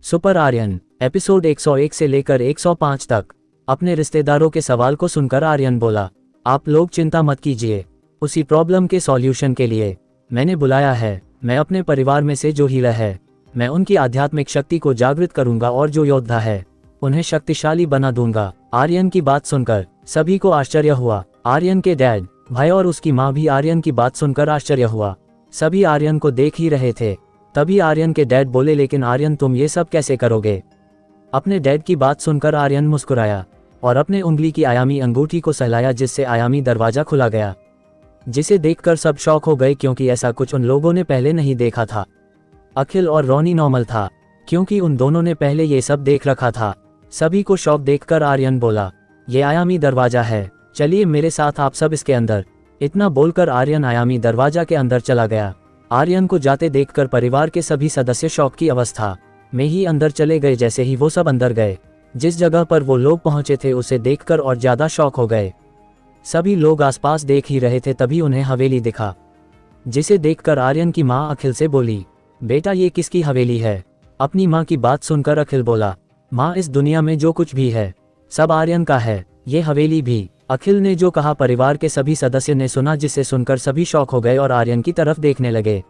Super Aryan episode 101 से लेकर 105 तक। अपने रिश्तेदारों के सवाल को सुनकर आर्यन बोला, आप लोग चिंता मत कीजिए, उसी प्रॉब्लम के सॉल्यूशन के लिए मैंने बुलाया है। मैं अपने परिवार में से जो हीलर है, मैं उनकी आध्यात्मिक शक्ति को जागृत करूंगा और जो योद्धा है उन्हें शक्तिशाली बना दूंगा। आर्यन की बात सुनकर सभी को आश्चर्य हुआ। आर्यन के डैड, भाई और उसकी माँ भी आर्यन की बात सुनकर आश्चर्य हुआ। सभी आर्यन को देख ही रहे थे। तभी आर्यन के डैड बोले, लेकिन आर्यन तुम ये सब कैसे करोगे? अपने डैड की बात सुनकर आर्यन मुस्कुराया और अपने उंगली की आयामी अंगूठी को सहलाया, जिससे आयामी दरवाजा खुला गया, जिसे देखकर सब शॉक हो गए क्योंकि ऐसा कुछ उन लोगों ने पहले नहीं देखा था। अखिल और रोनी नॉर्मल था क्योंकि उन दोनों ने पहले ये सब देख रखा था। सभी को शॉक देखकर आर्यन बोला, ये आयामी दरवाजा है, चलिए मेरे साथ आप सब इसके अंदर। इतना बोलकर आर्यन आयामी दरवाजा के अंदर चला गया। आर्यन को जाते देखकर परिवार के सभी सदस्य शॉक की अवस्था में ही अंदर चले गए। जैसे ही वो सब अंदर गए, जिस जगह पर वो लोग पहुंचे थे उसे देखकर और ज्यादा शॉक हो गए। सभी लोग आसपास देख ही रहे थे, तभी उन्हें हवेली दिखा, जिसे देखकर आर्यन की मां अखिल से बोली, बेटा ये किसकी हवेली है? अपनी मां की बात सुनकर अखिल बोला, मां इस दुनिया में जो कुछ भी है सब आर्यन का है, ये हवेली भी। अखिल ने जो कहा परिवार के सभी सदस्य ने सुना, जिसे सुनकर सभी शॉक हो गए और आर्यन की तरफ देखने लगे।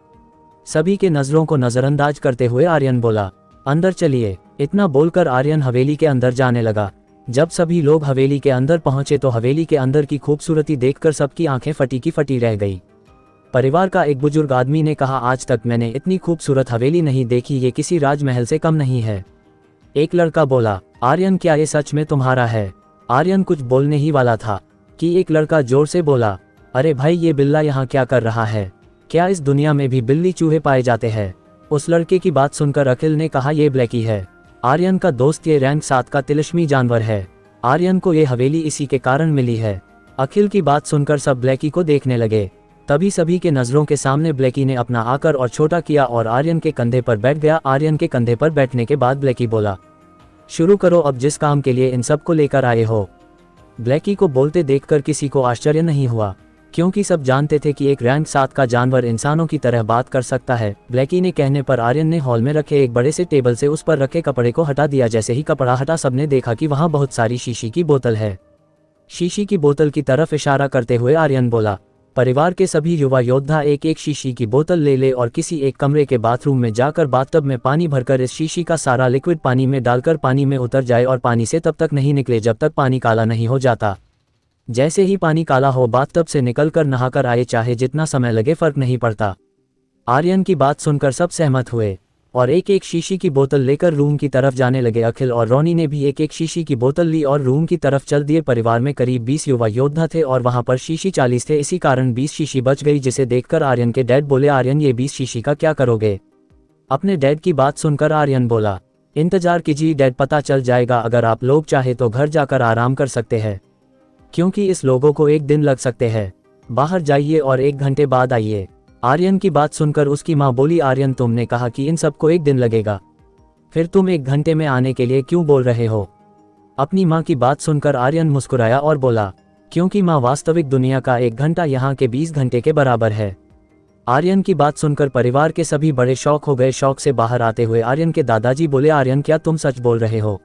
सभी के नजरों को नजरअंदाज करते हुए आर्यन बोला, अंदर चलिए। इतना बोलकर आर्यन हवेली के अंदर जाने लगा। जब सभी लोग हवेली के अंदर पहुंचे तो हवेली के अंदर की खूबसूरती देखकर सबकी आंखें फटी की फटी रह गई। परिवार का एक बुजुर्ग आदमी ने कहा, आज तक मैंने इतनी खूबसूरत हवेली नहीं देखी, ये किसी राजमहल से कम नहीं है। एक लड़का बोला, आर्यन क्या ये सच में तुम्हारा है? आर्यन कुछ बोलने ही वाला था कि एक लड़का जोर से बोला, अरे भाई ये बिल्ला यहाँ क्या कर रहा है? क्या इस दुनिया में भी बिल्ली चूहे पाए जाते हैं? उस लड़के की बात सुनकर अखिल ने कहा, ये ब्लैकी है, आर्यन का दोस्त, ये रैंक 7 का तिलिस्मी जानवर है। आर्यन को ये हवेली इसी के कारण मिली है। अखिल की बात सुनकर सब ब्लैकी को देखने लगे। तभी सभी के नजरों के सामने ब्लैकी ने अपना आकर और छोटा किया और आर्यन के कंधे पर बैठ गया। आर्यन के कंधे पर बैठने के बाद ब्लैकी बोला, शुरू करो अब जिस काम के लिए इन सबको लेकर आए हो। ब्लैकी को बोलते देखकर किसी को आश्चर्य नहीं हुआ, क्योंकि सब जानते थे कि एक रैंक 7 का जानवर इंसानों की तरह बात कर सकता है। ब्लैकी ने कहने पर आर्यन ने हॉल में रखे एक बड़े से टेबल से उस पर रखे कपड़े को हटा दिया। जैसे ही कपड़ा हटा, सबने देखा कि वहां बहुत सारी शीशी की बोतल है। शीशी की बोतल की तरफ इशारा करते हुए आर्यन बोला, परिवार के सभी युवा योद्धा एक एक शीशी की बोतल ले ले और किसी एक कमरे के बाथरूम में जाकर बाथटब में पानी भरकर इस शीशी का सारा लिक्विड पानी में डालकर पानी में उतर जाए और पानी से तब तक नहीं निकले जब तक पानी काला नहीं हो जाता। जैसे ही पानी काला हो, बाथटब से निकलकर नहाकर आए, चाहे जितना समय लगे फर्क नहीं पड़ता। आर्यन की बात सुनकर सब सहमत हुए और एक एक शीशी की बोतल लेकर रूम की तरफ जाने लगे। अखिल और रोनी ने भी एक एक शीशी की बोतल ली और रूम की तरफ चल दिए। परिवार में करीब 20 युवा योद्धा थे और वहां पर शीशी 40 थे, इसी कारण 20 शीशी बच गई, जिसे देखकर आर्यन के डैड बोले, आर्यन ये 20 शीशी का क्या करोगे? अपने डैड की बात सुनकर आर्यन बोला, इंतजार कीजिए डैड, पता चल जाएगा। अगर आप लोग चाहे तो घर जाकर आराम कर सकते हैं, क्योंकि इस लोगों को एक दिन लग सकते हैं। बाहर जाइए और 1 घंटे बाद आइए। आर्यन की बात सुनकर उसकी मां बोली, आर्यन तुमने कहा कि इन सबको 1 दिन लगेगा, फिर तुम 1 घंटे में आने के लिए क्यों बोल रहे हो? अपनी मां की बात सुनकर आर्यन मुस्कुराया और बोला, क्योंकि मां वास्तविक दुनिया का 1 घंटा यहाँ के 20 घंटे के बराबर है। आर्यन की बात सुनकर परिवार के सभी बड़े शौक हो गए। शौक से बाहर आते हुए आर्यन के दादाजी बोले, आर्यन क्या तुम सच बोल रहे हो?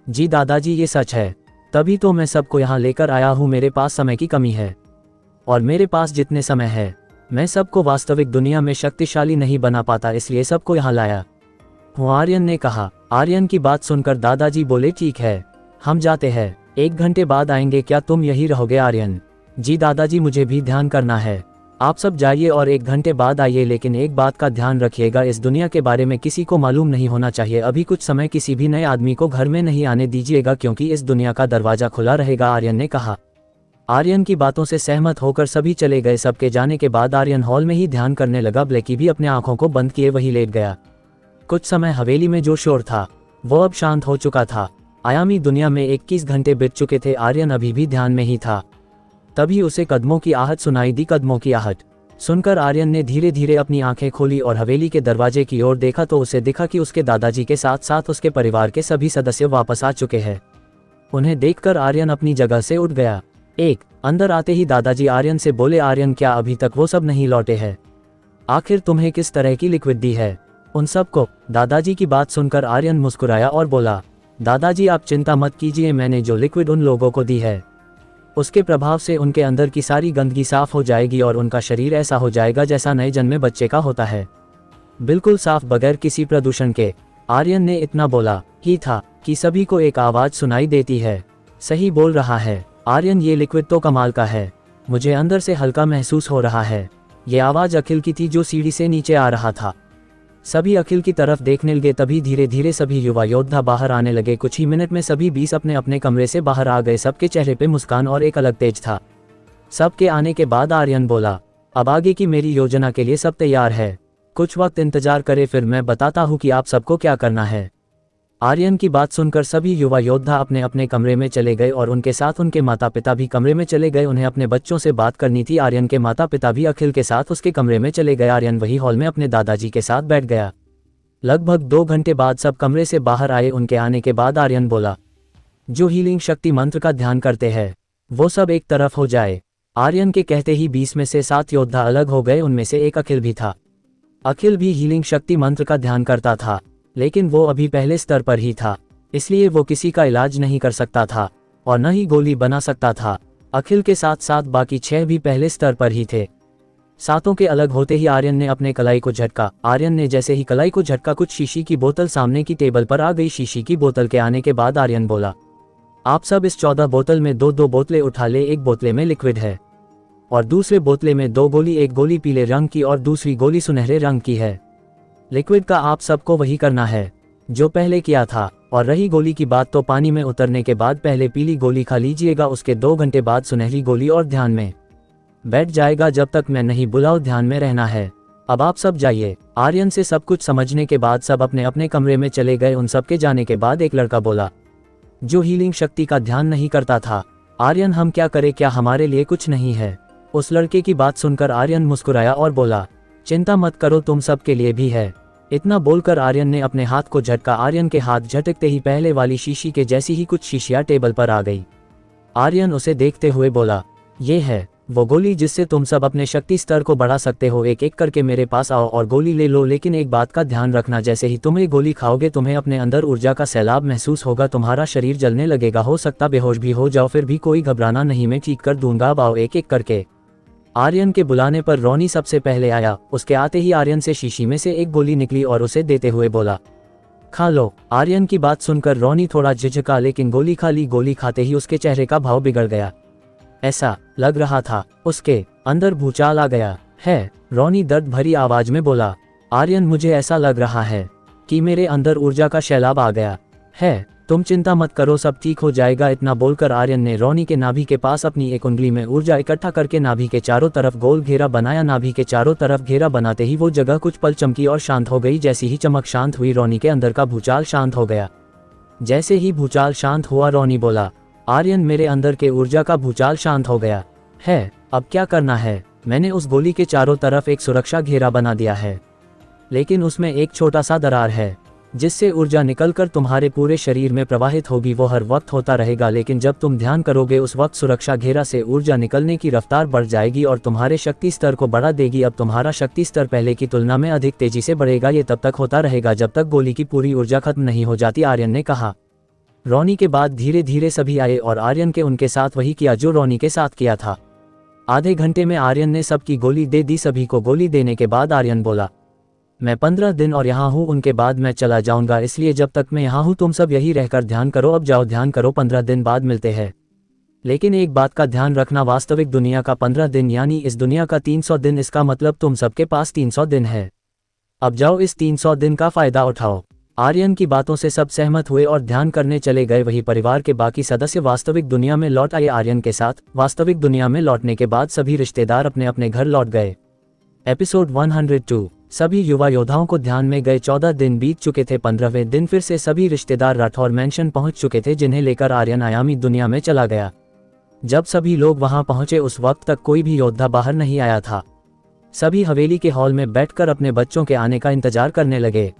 जी दादाजी ये सच है, तभी तो मैं सबको यहाँ लेकर आया हूँ। मेरे पास समय की कमी है और मेरे पास जितने समय है मैं सबको वास्तविक दुनिया में शक्तिशाली नहीं बना पाता, इसलिए सबको यहाँ लाया हूँ, आर्यन ने कहा। आर्यन की बात सुनकर दादाजी बोले, ठीक है हम जाते हैं, 1 घंटे बाद आएंगे, क्या तुम यही रहोगे? आर्यन जी दादाजी मुझे भी ध्यान करना है, आप सब जाइए और 1 घंटे बाद आइए, लेकिन एक बात का ध्यान रखिएगा, इस दुनिया के बारे में किसी को मालूम नहीं होना चाहिए। अभी कुछ समय किसी भी नए आदमी को घर में नहीं आने दीजिएगा, क्योंकि इस दुनिया का दरवाजा खुला रहेगा, आर्यन ने कहा। आर्यन की बातों से सहमत होकर सभी चले गए। सबके जाने के बाद आर्यन हॉल में ही ध्यान करने लगा। ब्लैकी भी अपने आंखों को बंद किए वही लेट गया। कुछ समय हवेली में जो शोर था वो अब शांत हो चुका था। आयामी दुनिया में 21 घंटे बीत चुके थे। आर्यन अभी भी ध्यान में ही था। तभी उसे कदमों की आहट सुनाई दी। कदमों की आहट सुनकर आर्यन ने धीरे धीरे अपनी आंखें खोली और हवेली के दरवाजे की ओर देखा तो उसे दिखा कि उसके दादाजी के साथ साथ उसके परिवार के सभी सदस्य वापस आ चुके हैं। उन्हें देखकर आर्यन अपनी जगह से उठ गया। अंदर आते ही दादाजी आर्यन से बोले, आर्यन क्या अभी तक वो सब नहीं लौटे हैं? आखिर तुम्हें किस तरह की लिक्विड दी है? उन सबको। दादाजी की बात सुनकर आर्यन मुस्कुराया और बोला, दादाजी आप चिंता मत कीजिए, मैंने जो लिक्विड उन लोगों को दी है उसके प्रभाव से उनके अंदर की सारी गंदगी साफ हो जाएगी और उनका शरीर ऐसा हो जाएगा जैसा नए जन्मे बच्चे का होता है, बिल्कुल साफ, बगैर किसी प्रदूषण के। आर्यन ने इतना बोला ही था कि सभी को एक आवाज सुनाई देती है, सही बोल रहा है आर्यन, ये लिक्विड तो कमाल का है, मुझे अंदर से हल्का महसूस हो रहा है। ये आवाज अखिल की थी जो सीढ़ी से नीचे आ रहा था। सभी अखिल की तरफ देखने लगे, तभी धीरे धीरे सभी युवा योद्धा बाहर आने लगे। कुछ ही मिनट में सभी 20 अपने अपने कमरे से बाहर आ गए। सबके चेहरे पे मुस्कान और एक अलग तेज था। सबके आने के बाद आर्यन बोला, अब आगे की मेरी योजना के लिए सब तैयार है, कुछ वक्त इंतजार करे, फिर मैं बताता हूँ कि आप सबको क्या करना है। आर्यन की बात सुनकर सभी युवा योद्धा अपने अपने कमरे में चले गए और उनके साथ उनके माता पिता भी कमरे में चले गए। उन्हें अपने बच्चों से बात करनी थी। आर्यन के माता पिता भी अखिल के साथ उसके कमरे में चले गए। आर्यन वही हॉल में अपने दादाजी के साथ बैठ गया। लगभग 2 घंटे बाद सब कमरे से बाहर आए। उनके आने के बाद आर्यन बोला, जो हीलिंग शक्ति मंत्र का ध्यान करते हैं वो सब एक तरफ हो जाए। आर्यन के कहते ही 20 में से 7 योद्धा अलग हो गए। उनमें से एक अखिल भी था। अखिल भी हीलिंग शक्ति मंत्र का ध्यान करता था, लेकिन वो अभी पहले स्तर पर ही था, इसलिए वो किसी का इलाज नहीं कर सकता था और न ही गोली बना सकता था। अखिल के साथ साथ बाकी 6 भी पहले स्तर पर ही थे। सातों के अलग होते ही आर्यन ने अपने कलाई को झटका। आर्यन ने जैसे ही कलाई को झटका, कुछ शीशी की बोतल सामने की टेबल पर आ गई। शीशी की बोतल के आने के बाद आर्यन बोला, आप सब इस 14 बोतल में 2-2 बोतलें उठा ले। एक बोतले में लिक्विड है और दूसरे बोतले में 2 गोली, एक गोली पीले रंग की और दूसरी गोली सुनहरे रंग की है। लिक्विड का आप सबको वही करना है जो पहले किया था, और रही गोली की बात तो पानी में उतरने के बाद पहले पीली गोली खा लीजिएगा, उसके 2 घंटे बाद सुनहरी गोली और ध्यान में बैठ जाएगा। जब तक मैं नहीं बुलाऊं ध्यान में रहना है। अब आप सब जाइए। आर्यन से सब कुछ समझने के बाद सब अपने अपने कमरे में चले गए। उन सब के जाने के बाद एक लड़का बोला, जो हीलिंग शक्ति का ध्यान नहीं करता था, आर्यन हम क्या करें, क्या हमारे लिए कुछ नहीं है? उस लड़के की बात सुनकर आर्यन मुस्कुराया और बोला, चिंता मत करो, तुम सब के लिए भी है। इतना बोलकर आर्यन ने अपने हाथ को झटका। आर्यन के हाथ झटकते ही पहले वाली शीशी के जैसी ही कुछ शीशियां टेबल पर आ गई। आर्यन उसे देखते हुए बोला, ये है वो गोली जिससे तुम सब अपने शक्ति स्तर को बढ़ा सकते हो। एक एक करके मेरे पास आओ और गोली ले लो, लेकिन एक बात का ध्यान रखना, जैसे ही तुम ये गोली खाओगे तुम्हें अपने अंदर ऊर्जा का सैलाब महसूस होगा, तुम्हारा शरीर जलने लगेगा, हो सकता बेहोश भी हो जाओ, फिर भी कोई घबराना नहीं, मैं ठीक कर दूंगा। अब आओ एक एक करके। आर्यन के बुलाने पर रोनी सबसे पहले आया। उसके आते ही आर्यन से शीशी में से एक गोली निकली और उसे देते हुए बोला, खा लो। आर्यन की बात सुनकर रोनी थोड़ा झिझका, लेकिन गोली खा ली। गोली खाते ही उसके चेहरे का भाव बिगड़ गया। ऐसा लग रहा था उसके अंदर भूचाल आ गया है। रोनी दर्द भरी आवाज में बोला, आर्यन मुझे ऐसा लग रहा है कि मेरे अंदर ऊर्जा का सैलाब आ गया है, तुम चिंता मत करो, सब ठीक हो जाएगा। इतना बोलकर आर्यन ने रोनी के नाभि के पास अपनी एक उंगली में ऊर्जा इकट्ठा करके नाभि के चारों तरफ गोल घेरा बनाया। नाभि के चारों तरफ घेरा बनाते ही वो जगह कुछ पल चमकी और शांत हो गई। जैसी ही चमक शांत हुई, रोनी के अंदर का भूचाल शांत हो गया। जैसे ही भूचाल शांत हुआ, रोनी बोला, आर्यन मेरे अंदर के ऊर्जा का भूचाल शांत हो गया है, अब क्या करना है? मैंने उस गोली के चारों तरफ एक सुरक्षा घेरा बना दिया है, लेकिन उसमें एक छोटा सा दरार है जिससे ऊर्जा निकलकर तुम्हारे पूरे शरीर में प्रवाहित होगी। वो हर वक्त होता रहेगा, लेकिन जब तुम ध्यान करोगे उस वक्त सुरक्षा घेरा से ऊर्जा निकलने की रफ्तार बढ़ जाएगी और तुम्हारे शक्ति स्तर को बढ़ा देगी। अब तुम्हारा शक्ति स्तर पहले की तुलना में अधिक तेजी से बढ़ेगा। ये तब तक होता रहेगा जब तक गोली की पूरी ऊर्जा खत्म नहीं हो जाती, आर्यन ने कहा। रोनी के बाद धीरे धीरे सभी आए और आर्यन के उनके साथ वही किया जो रोनी के साथ किया था। आधे घंटे में आर्यन ने सबकी गोली दे दी। सभी को गोली देने के बाद आर्यन बोला, मैं 15 दिन और यहाँ हूँ, उनके बाद मैं चला जाऊंगा, इसलिए जब तक मैं यहाँ हूँ तुम सब यही रहकर ध्यान करो। अब जाओ ध्यान करो, 15 दिन बाद मिलते हैं। लेकिन एक बात का ध्यान रखना, वास्तविक दुनिया का 15 दिन यानी इस दुनिया का 300 दिन, इसका मतलब तुम सबके पास 300 दिन है। अब जाओ इस 300 दिन का फायदा उठाओ। आर्यन की बातों से सब सहमत हुए और ध्यान करने चले गए। वही परिवार के बाकी सदस्य वास्तविक दुनिया में लौट आए आर्यन के साथ। वास्तविक दुनिया में लौटने के बाद सभी रिश्तेदार अपने अपने घर लौट गए। एपिसोड 102। सभी युवा योद्धाओं को ध्यान में गए। 14 दिन बीत चुके थे। 15वें दिन फिर से सभी रिश्तेदार राठौर मैंशन पहुंच चुके थे, जिन्हें लेकर आर्यन आयामी दुनिया में चला गया। जब सभी लोग वहां पहुंचे उस वक्त तक कोई भी योद्धा बाहर नहीं आया था। सभी हवेली के हॉल में बैठकर अपने बच्चों के आने का इंतजार करने लगे।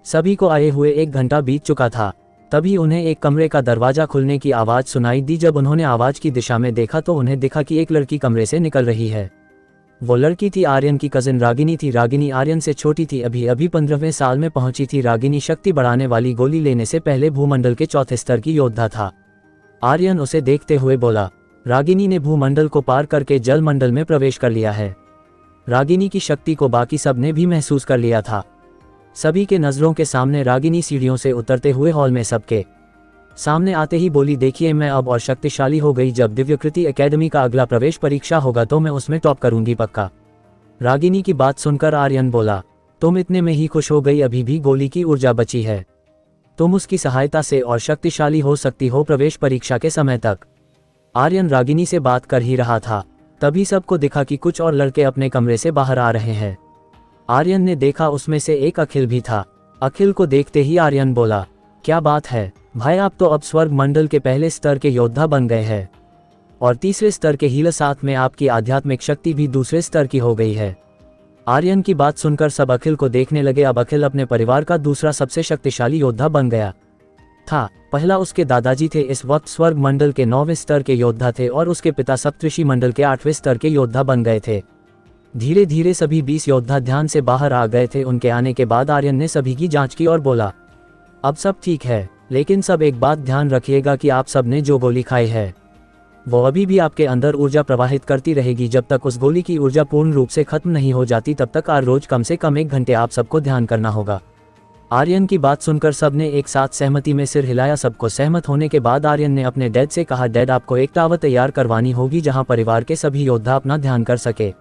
सभी को आए हुए 1 घंटा बीत चुका था। तभी उन्हें एक कमरे का दरवाजा खुलने की आवाज सुनाई दी। जब उन्होंने आवाज की दिशा में देखा तो उन्हें दिखा कि एक लड़की कमरे से निकल रही है। वो लड़की थी आर्यन की कजिन रागिनी थी। रागिनी आर्यन से छोटी थी, अभी अभी 15वें साल में पहुंची थी। रागिनी शक्ति बढ़ाने वाली गोली लेने से पहले भूमंडल के चौथे स्तर की योद्धा था। आर्यन उसे देखते हुए बोला, रागिनी ने भूमंडल को पार करके जल मंडल में प्रवेश कर लिया है। रागिनी की शक्ति को बाकी सब ने भी महसूस कर लिया था। सभी के नज़रों के सामने रागिनी सीढ़ियों से उतरते हुए हॉल में सबके सामने आते ही बोली, देखिए मैं अब और शक्तिशाली हो गई। जब दिव्यकृति एकेडमी का अगला प्रवेश परीक्षा होगा तो मैं उसमें टॉप करूंगी पक्का। रागिनी की बात सुनकर आर्यन बोला, तुम इतने में ही खुश हो गई? अभी भी गोली की ऊर्जा बची है, तुम उसकी सहायता से और शक्तिशाली हो सकती हो प्रवेश परीक्षा के समय तक। आर्यन रागिनी से बात कर ही रहा था, तभी सबको दिखा कि कुछ और लड़के अपने कमरे से बाहर आ रहे हैं। आर्यन ने देखा उसमें से एक अखिल भी था। अखिल को देखते ही आर्यन बोला, क्या बात है भाई, आप तो अब स्वर्ग मंडल के पहले स्तर के योद्धा बन गए हैं और तीसरे स्तर के हीलर, साथ में आपकी आध्यात्मिक शक्ति भी दूसरे स्तर की हो गई है। आर्यन की बात सुनकर सब अखिल को देखने लगे। अब अखिल अपने परिवार का दूसरा सबसे शक्तिशाली योद्धा बन गया था। पहला उसके दादाजी थे, इस वक्त स्वर्ग मंडल के 9वें स्तर के योद्धा थे और उसके पिता सप्तऋषि मंडल के 8वें स्तर के योद्धा बन गए थे। धीरे धीरे सभी 20 योद्धा ध्यान से बाहर आ गए थे। उनके आने के बाद आर्यन ने सभी की जांच की और बोला, अब सब ठीक है, लेकिन सब एक बात ध्यान रखिएगा कि आप सब ने जो गोली खाई है वो अभी भी आपके अंदर ऊर्जा प्रवाहित करती रहेगी। जब तक उस गोली की ऊर्जा पूर्ण रूप से खत्म नहीं हो जाती तब तक हर रोज कम से कम 1 घंटे आप सबको ध्यान करना होगा। आर्यन की बात सुनकर सबने एक साथ सहमति में सिर हिलाया। सबको सहमत होने के बाद आर्यन ने अपने डैड से कहा, डैड आपको एक टावर तैयार करवानी होगी जहां परिवार के सभी योद्धा अपना ध्यान कर सके।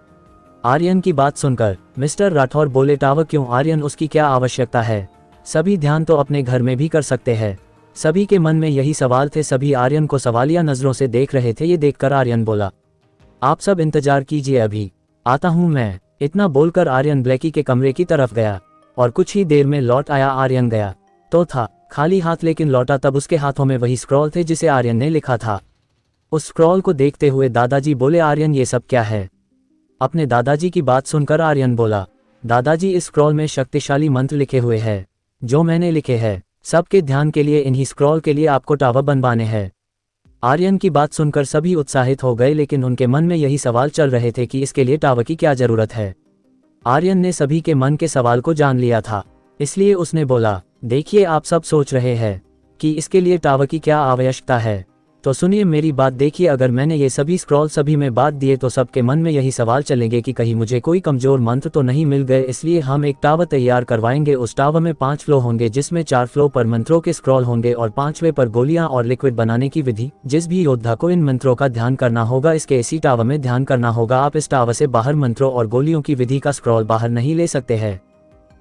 आर्यन की बात सुनकर मिस्टर राठौर बोले, टावर क्यों आर्यन, उसकी क्या आवश्यकता है? सभी ध्यान तो अपने घर में भी कर सकते हैं। सभी के मन में यही सवाल थे। सभी आर्यन को सवालिया नजरों से देख रहे थे। ये देखकर आर्यन बोला, आप सब इंतजार कीजिए, अभी आता हूं मैं। इतना बोलकर आर्यन ब्लैकी के कमरे की तरफ गया और कुछ ही देर में लौट आया। आर्यन गया तो था खाली हाथ, लेकिन लौटा तब उसके हाथों में वही स्क्रॉल थे जिसे आर्यन ने लिखा था। उस स्क्रॉल को देखते हुए दादाजी बोले, आर्यन ये सब क्या है? अपने दादाजी की बात सुनकर आर्यन बोला, दादाजी इस स्क्रॉल में शक्तिशाली मंत्र लिखे हुए हैं जो मैंने लिखे हैं। सबके ध्यान के लिए इन्हीं स्क्रॉल के लिए आपको टावर बनवाने हैं। आर्यन की बात सुनकर सभी उत्साहित हो गए, लेकिन उनके मन में यही सवाल चल रहे थे कि इसके लिए टावर की क्या जरूरत है। आर्यन ने सभी के मन के सवाल को जान लिया था, इसलिए उसने बोला, देखिए आप सब सोच रहे हैं कि इसके लिए टावर की क्या आवश्यकता है, तो सुनिए मेरी बात। देखिए, अगर मैंने ये सभी स्क्रॉल सभी में बांट दिए तो सबके मन में यही सवाल चलेंगे कि कहीं मुझे कोई कमजोर मंत्र तो नहीं मिल गए। इसलिए हम एक टावर तैयार करवाएंगे। उस टावर में 5 फ्लो होंगे, जिसमें 4 फ्लो पर मंत्रों के स्क्रॉल होंगे और 5वें पर गोलियां और लिक्विड बनाने की विधि। जिस भी योद्धा को इन मंत्रों का ध्यान करना होगा, इसके इसी टावर में ध्यान करना होगा। आप इस टावर से बाहर मंत्रों और गोलियों की विधि का स्क्रॉल बाहर नहीं ले सकते हैं,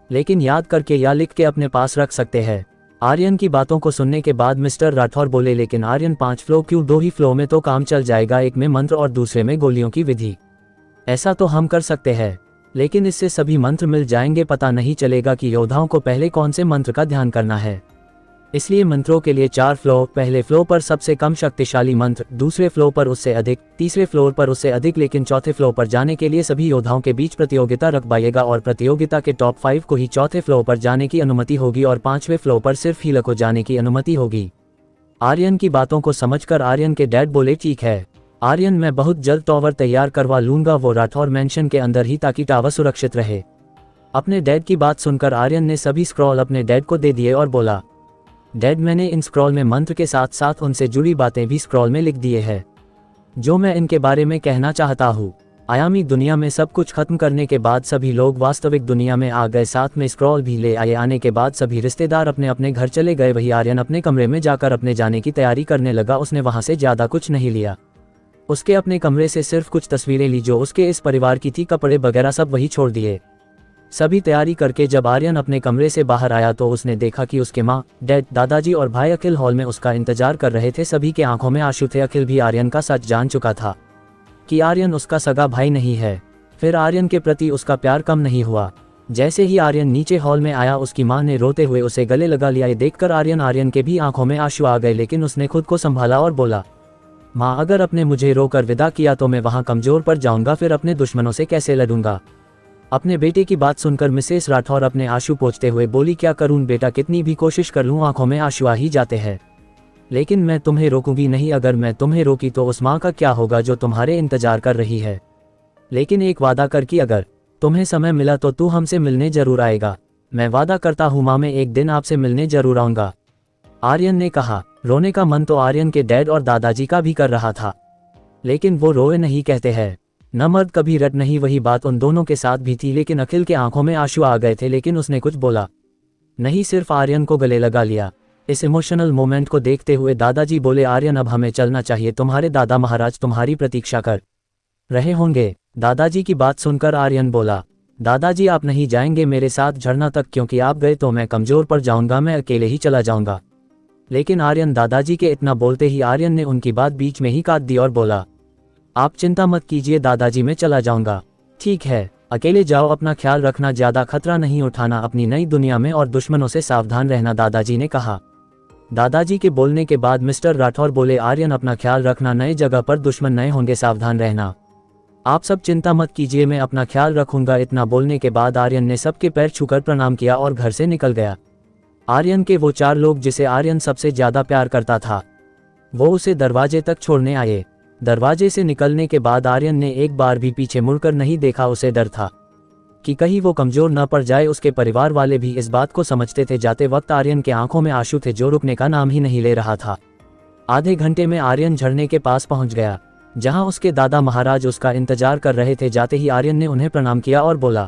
लेकिन याद करके या लिख के अपने पास रख सकते हैं। आर्यन की बातों को सुनने के बाद मिस्टर राठौर बोले, लेकिन आर्यन 5 फ्लो क्यों? 2 ही फ्लो में तो काम चल जाएगा, एक में मंत्र और दूसरे में गोलियों की विधि। ऐसा तो हम कर सकते हैं, लेकिन इससे सभी मंत्र मिल जाएंगे, पता नहीं चलेगा कि योद्धाओं को पहले कौन से मंत्र का ध्यान करना है। इसलिए मंत्रों के लिए 4 फ्लो, पहले फ्लो पर सबसे कम शक्तिशाली मंत्र, दूसरे फ्लो पर उससे अधिक, तीसरे फ्लोर पर उससे अधिक, लेकिन चौथे फ्लो पर जाने के लिए सभी योद्धाओं के बीच प्रतियोगिता रखवाइएगा और प्रतियोगिता के टॉप 5 को ही चौथे फ्लो पर जाने की अनुमति होगी और 5वें फ्लो पर सिर्फ हीलर को जाने की अनुमति होगी। आर्यन की बातों को समझकर आर्यन के डैड बोले, ठीक है आर्यन, मैं बहुत जल्द टावर तैयार करवा लूंगा, वो राठौर मैंशन के अंदर ही, ताकि टावर सुरक्षित रहे। अपने डैड की बात सुनकर आर्यन ने सभी स्क्रॉल अपने डैड को दे दिए और बोला, डैड मैंने इन स्क्रॉल में मंत्र के साथ साथ उनसे जुड़ी बातें भी स्क्रॉल में लिख दिए हैं जो मैं इनके बारे में कहना चाहता हूँ। आयामी दुनिया में सब कुछ खत्म करने के बाद सभी लोग वास्तविक दुनिया में आ गए, साथ में स्क्रॉल भी ले आए। आने के बाद सभी रिश्तेदार अपने अपने घर चले गए। वही आर्यन अपने कमरे में जाकर अपने जाने की तैयारी करने लगा। उसने वहां से ज्यादा कुछ नहीं लिया, उसके अपने कमरे से सिर्फ कुछ तस्वीरें ली जो उसके इस परिवार की थी, कपड़े वगैरह सब वही छोड़ दिए। सभी तैयारी करके जब आर्यन अपने कमरे से बाहर आया तो उसने देखा कि उसके माँ, डैड, दादाजी और भाई अखिल हॉल में उसका इंतजार कर रहे थे। सभी के आंखों में आंसू थे। अखिल भी आर्यन का सच जान चुका था कि आर्यन उसका सगा भाई नहीं है, फिर आर्यन के प्रति उसका प्यार कम नहीं हुआ। जैसे ही आर्यन नीचे हॉल में आया, उसकी माँ ने रोते हुए उसे गले लगा लिया। ये देखकर आर्यन के भी आंखों में आंसू आ गए, लेकिन उसने खुद को संभाला और बोला, माँ अगर आपने मुझे रोकर विदा किया तो मैं वहाँ कमजोर पड़ जाऊंगा, फिर अपने दुश्मनों से कैसे लड़ूंगा। अपने बेटे की बात सुनकर मिसेस राठौर अपने आंसू पोंछते हुए बोली, क्या करूं बेटा, कितनी भी कोशिश कर लूं आंखों में आंसू आ ही जाते हैं, लेकिन मैं तुम्हें रोकूंगी नहीं। अगर मैं तुम्हें रोकी तो उस माँ का क्या होगा जो तुम्हारे इंतजार कर रही है। लेकिन एक वादा कर कि अगर तुम्हें समय मिला तो तू हमसे मिलने जरूर आएगा। मैं वादा करता हूँ माँ, मैं एक दिन आपसे मिलने जरूर आऊँगा। आर्यन ने कहा। रोने का मन तो आर्यन के डैड और दादाजी का भी कर रहा था, लेकिन वो रोए नहीं कहते हैं न मर्द कभी रट नहीं। वही बात उन दोनों के साथ भी थी, लेकिन अखिल के आंखों में आंसू आ गए थे, लेकिन उसने कुछ बोला नहीं, सिर्फ आर्यन को गले लगा लिया। इस इमोशनल मोमेंट को देखते हुए दादाजी बोले, आर्यन अब हमें चलना चाहिए, तुम्हारे दादा महाराज तुम्हारी प्रतीक्षा कर रहे होंगे। दादाजी की बात सुनकर आर्यन बोला, दादाजी आप नहीं जाएंगे मेरे साथ झरना तक, क्योंकि आप गए तो मैं कमजोर पड़ जाऊंगा, मैं अकेले ही चला जाऊंगा। लेकिन आर्यन दादाजी के इतना बोलते ही आर्यन ने उनकी बात बीच में ही काट दी और बोला, आप चिंता मत कीजिए दादाजी, मैं चला जाऊंगा। ठीक है, अकेले जाओ, अपना ख्याल रखना, ज्यादा खतरा नहीं उठाना अपनी नई दुनिया में, और दुश्मनों से सावधान रहना, दादाजी ने कहा। दादाजी के बोलने के बाद मिस्टर राठौर बोले, आर्यन अपना ख्याल रखना, नए जगह पर दुश्मन नए होंगे, सावधान रहना। आप सब चिंता मत कीजिए, मैं अपना ख्याल रखूंगा। इतना बोलने के बाद आर्यन ने सबके पैर छूकर प्रणाम किया और घर से निकल गया। आर्यन के वो 4 लोग जिसे आर्यन सबसे ज्यादा प्यार करता था, वो उसे दरवाजे तक छोड़ने आए। दरवाजे से निकलने के बाद आर्यन ने एक बार भी पीछे मुड़कर नहीं देखा। उसे डर था कि कहीं वो कमजोर न पड़ जाए। उसके परिवार वाले भी इस बात को समझते थे। जाते वक्त आर्यन के आंखों में आंसू थे जो रुकने का नाम ही नहीं ले रहा था। आधे घंटे में आर्यन झरने के पास पहुंच गया, जहां उसके दादा महाराज उसका इंतजार कर रहे थे। जाते ही आर्यन ने उन्हें प्रणाम किया और बोला,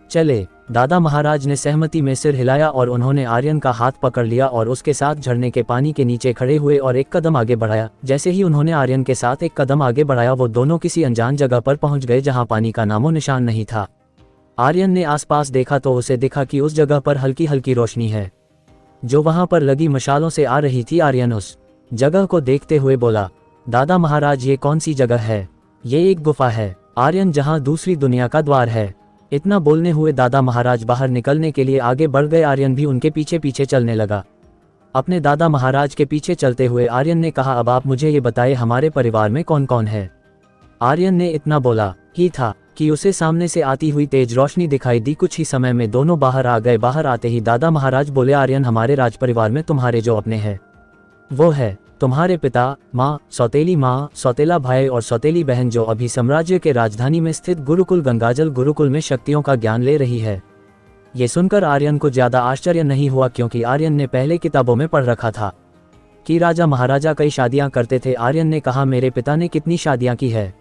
चले। दादा महाराज ने सहमति में सिर हिलाया और उन्होंने आर्यन का हाथ पकड़ लिया और उसके साथ झरने के पानी के नीचे खड़े हुए और एक कदम आगे बढ़ाया। जैसे ही उन्होंने आर्यन के साथ एक कदम आगे बढ़ाया, वो दोनों किसी अनजान जगह पर पहुंच गए जहां पानी का नामो निशान नहीं था। आर्यन ने आसपास देखा तो उसे दिखा कि उस जगह पर हल्की हल्की रोशनी है जो वहां पर लगी मशालों से आ रही थी। आर्यन उस जगह को देखते हुए बोला, दादा महाराज ये कौन सी जगह है? ये एक गुफा है आर्यन, जहां दूसरी दुनिया का द्वार है। इतना बोलने हुए दादा महाराज बाहर निकलने के लिए आगे बढ़ गए। आर्यन भी उनके पीछे पीछे चलने लगा। अपने दादा महाराज के पीछे चलते हुए आर्यन ने कहा, अब आप मुझे ये बताए हमारे परिवार में कौन कौन है? आर्यन ने इतना बोला ही था कि उसे सामने से आती हुई तेज रोशनी दिखाई दी। कुछ ही समय में दोनों बाहर आ गए। बाहर आते ही दादा महाराज बोले, आर्यन हमारे राज परिवार में तुम्हारे जो अपने हैं वो है तुम्हारे पिता, माँ, सौतेला भाई और सौतेली बहन, जो अभी साम्राज्य के राजधानी में स्थित गुरुकुल गंगाजल गुरुकुल में शक्तियों का ज्ञान ले रही है। ये सुनकर आर्यन को ज्यादा आश्चर्य नहीं हुआ, क्योंकि आर्यन ने पहले किताबों में पढ़ रखा था कि राजा महाराजा कई शादियां करते थे। आर्यन ने कहा, मेरे पिता ने कितनी शादियां की है?